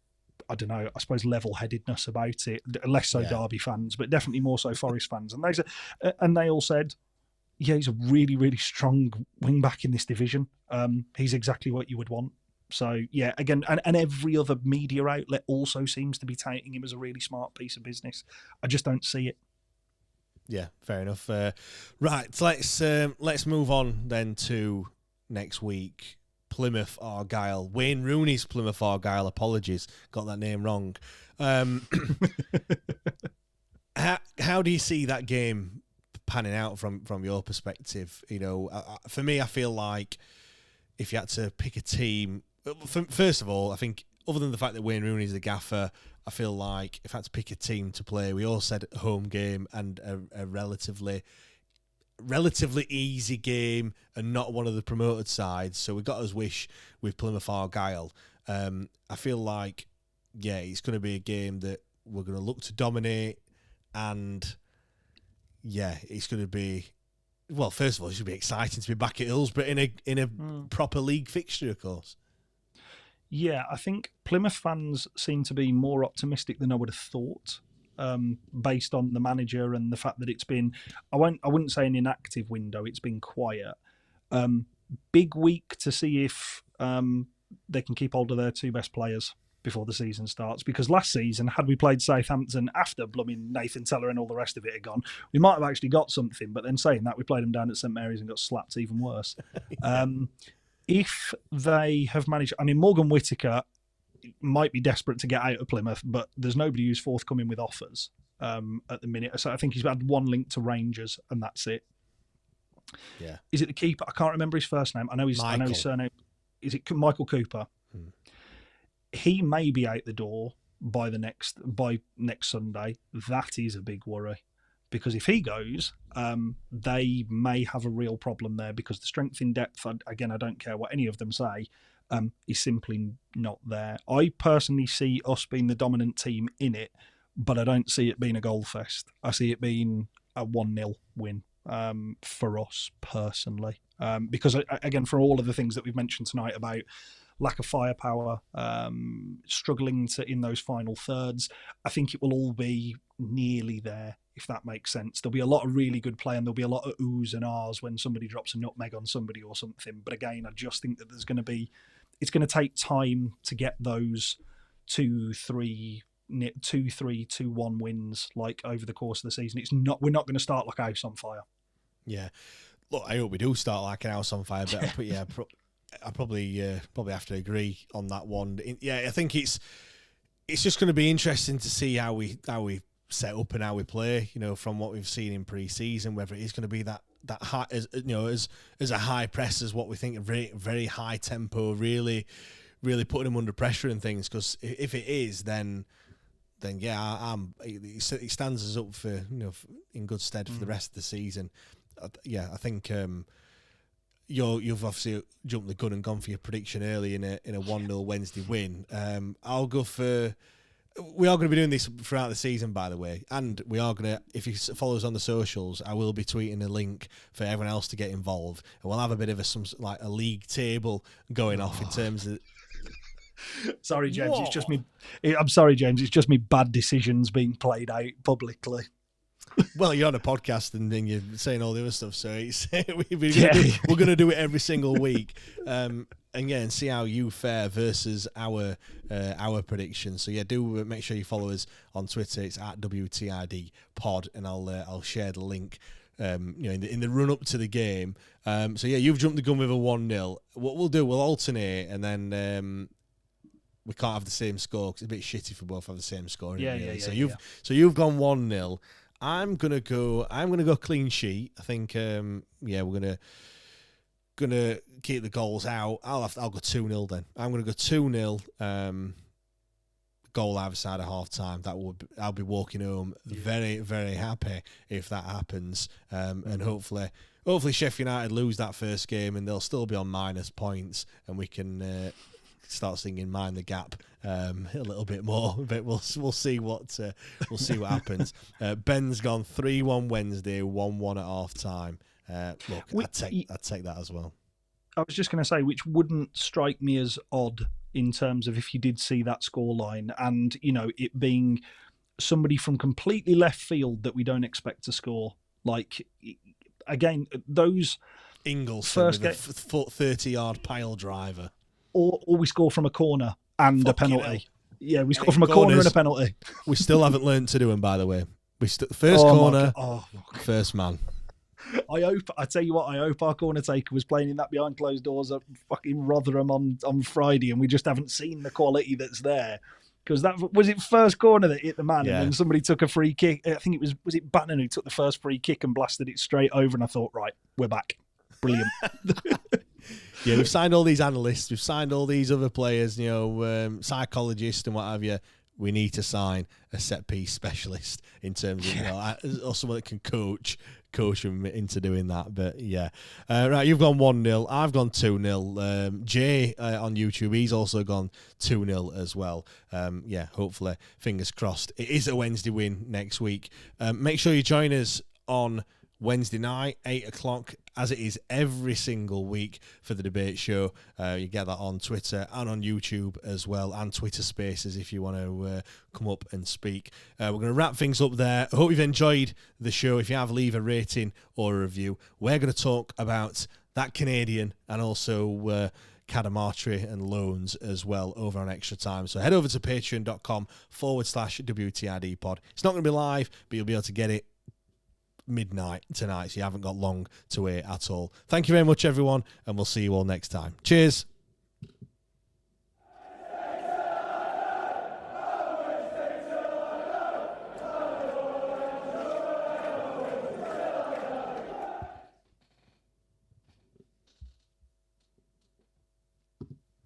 I don't know, I suppose level-headedness about it. Less so Derby fans, but definitely more so Forest fans. And they all said, yeah, he's a really, really strong wing-back in this division. He's exactly what you would want. So, yeah, again, and every other media outlet also seems to be touting him as a really smart piece of business. I just don't see it. Yeah, fair enough. Right, so let's move on then to next week. Plymouth Argyle. Wayne Rooney's Plymouth Argyle. Apologies, got that name wrong. How do you see that game panning out from your perspective? You know, for me, I feel like if you had to pick a team, first of all, I think other than the fact that Wayne Rooney's the gaffer, I feel like if I had to pick a team to play, we all said home game and a relatively easy game and not one of the promoted sides. So we got us wish with Plymouth Argyle. I feel like, yeah, it's going to be a game that we're going to look to dominate, and yeah, it's going to be, well, first of all, it should be exciting to be back at Hillsborough in a proper league fixture, of course. Yeah, I think Plymouth fans seem to be more optimistic than I would have thought, based on the manager and the fact that it's been, I wouldn't say an inactive window, it's been quiet. Big week to see if they can keep hold of their two best players before the season starts, because last season, had we played Southampton after blooming Nathan Teller and all the rest of it had gone, we might have actually got something. But then saying that, we played them down at St Mary's and got slapped even worse. If they have managed, I mean, Morgan Whittaker might be desperate to get out of Plymouth, but there's nobody who's forthcoming with offers at the minute. So I think he's had one link to Rangers, and that's it. Yeah. Is it the keeper? I can't remember his first name. I know his surname. Is it Michael Cooper? He may be out the door by next Sunday. That is a big worry, because if he goes, they may have a real problem there, because the strength in depth, again, I don't care what any of them say, is simply not there. I personally see us being the dominant team in it, but I don't see it being a goal fest. I see it being a 1-0 win for us personally, because again, for all of the things that we've mentioned tonight about lack of firepower, struggling in those final thirds, I think it will all be nearly there, if that makes sense. There'll be a lot of really good play, and there'll be a lot of oohs and ahs when somebody drops a nutmeg on somebody or something. But again, I just think that it's going to take time to get those 2-3, 2-1 wins like over the course of the season. We're not going to start like a house on fire. Yeah, look, I hope we do start like an house on fire, but yeah. I probably have to agree on that one. Yeah, I think it's just going to be interesting to see how we set up and how we play. You know, from what we've seen in pre-season, whether it is going to be that high, as a high press as what we think, a very very high tempo, really putting them under pressure and things. Because if it is, then yeah, it stands us up for in good stead for the rest of the season. Yeah, I think. You've obviously jumped the gun and gone for your prediction early in a 1-0 Wednesday win. I'll go for. We are going to be doing this throughout the season, by the way, and we are going to. If you follow us on the socials, I will be tweeting a link for everyone else to get involved, and we'll have a bit of a league table going off in terms of. Sorry, James. What? It's just me. I'm sorry, James. It's just me bad decisions being played out publicly. Well, you're on a podcast and then you're saying all the other stuff, so it's, we're going to do it every single week, and see how you fare versus our predictions. So do make sure you follow us on Twitter. It's at WTID Pod, and I'll share the link. In the run up to the game. You've jumped the gun with a 1-0. What we'll do, we'll alternate, and then we can't have the same score because it's a bit shitty for both to have the same score. So you've gone 1-0. I'm gonna go clean sheet. I think we're gonna keep the goals out. I'll go 2-0 then. I'm gonna go 2-0. Goal either side of half time. I'll be walking home very, very happy if that happens. And hopefully Sheffield United lose that first game and they'll still be on minus points, and we can start singing "Mind the Gap" a little bit more. But we'll see what happens. Ben's gone 3-1 Wednesday, 1-1 at half time. I'd take that as well. I was just going to say, which wouldn't strike me as odd in terms of if you did see that scoreline, and it being somebody from completely left field that we don't expect to score. Like, again, those Ingles first with a 30-yard pile driver, or we score from a corner and a penalty. Yeah, we score from a corner and a penalty. We still haven't learned to do them, by the way. First corner, first man. I tell you what, I hope our corner taker was playing in that behind closed doors at fucking Rotherham on Friday, and we just haven't seen the quality that's there. Because that was it, first corner that hit the man, and then somebody took a free kick. I think was it Bannon who took the first free kick and blasted it straight over, and I thought, right, we're back. Brilliant. We've signed all these analysts, we've signed all these other players, psychologists and what have you. We need to sign a set piece specialist in terms of or someone that can coach them into doing that. But right, you've gone 1-0. I've gone 2-0. Jay on YouTube, he's also gone 2-0 as well. Hopefully, fingers crossed. It is a Wednesday win next week. Make sure you join us on Wednesday night, 8 o'clock, as it is every single week for the debate show. You get that on Twitter and on YouTube as well, and Twitter Spaces if you want to come up and speak. We're going to wrap things up there. I hope you've enjoyed the show. If you have, leave a rating or a review. We're going to talk about that Canadian and also Cadamartri and loans as well over on Extra Time. So head over to patreon.com/WTID pod. It's not going to be live, but you'll be able to get it midnight tonight, so you haven't got long to wait at all. Thank you very much, everyone, and we'll see you all next time. Cheers.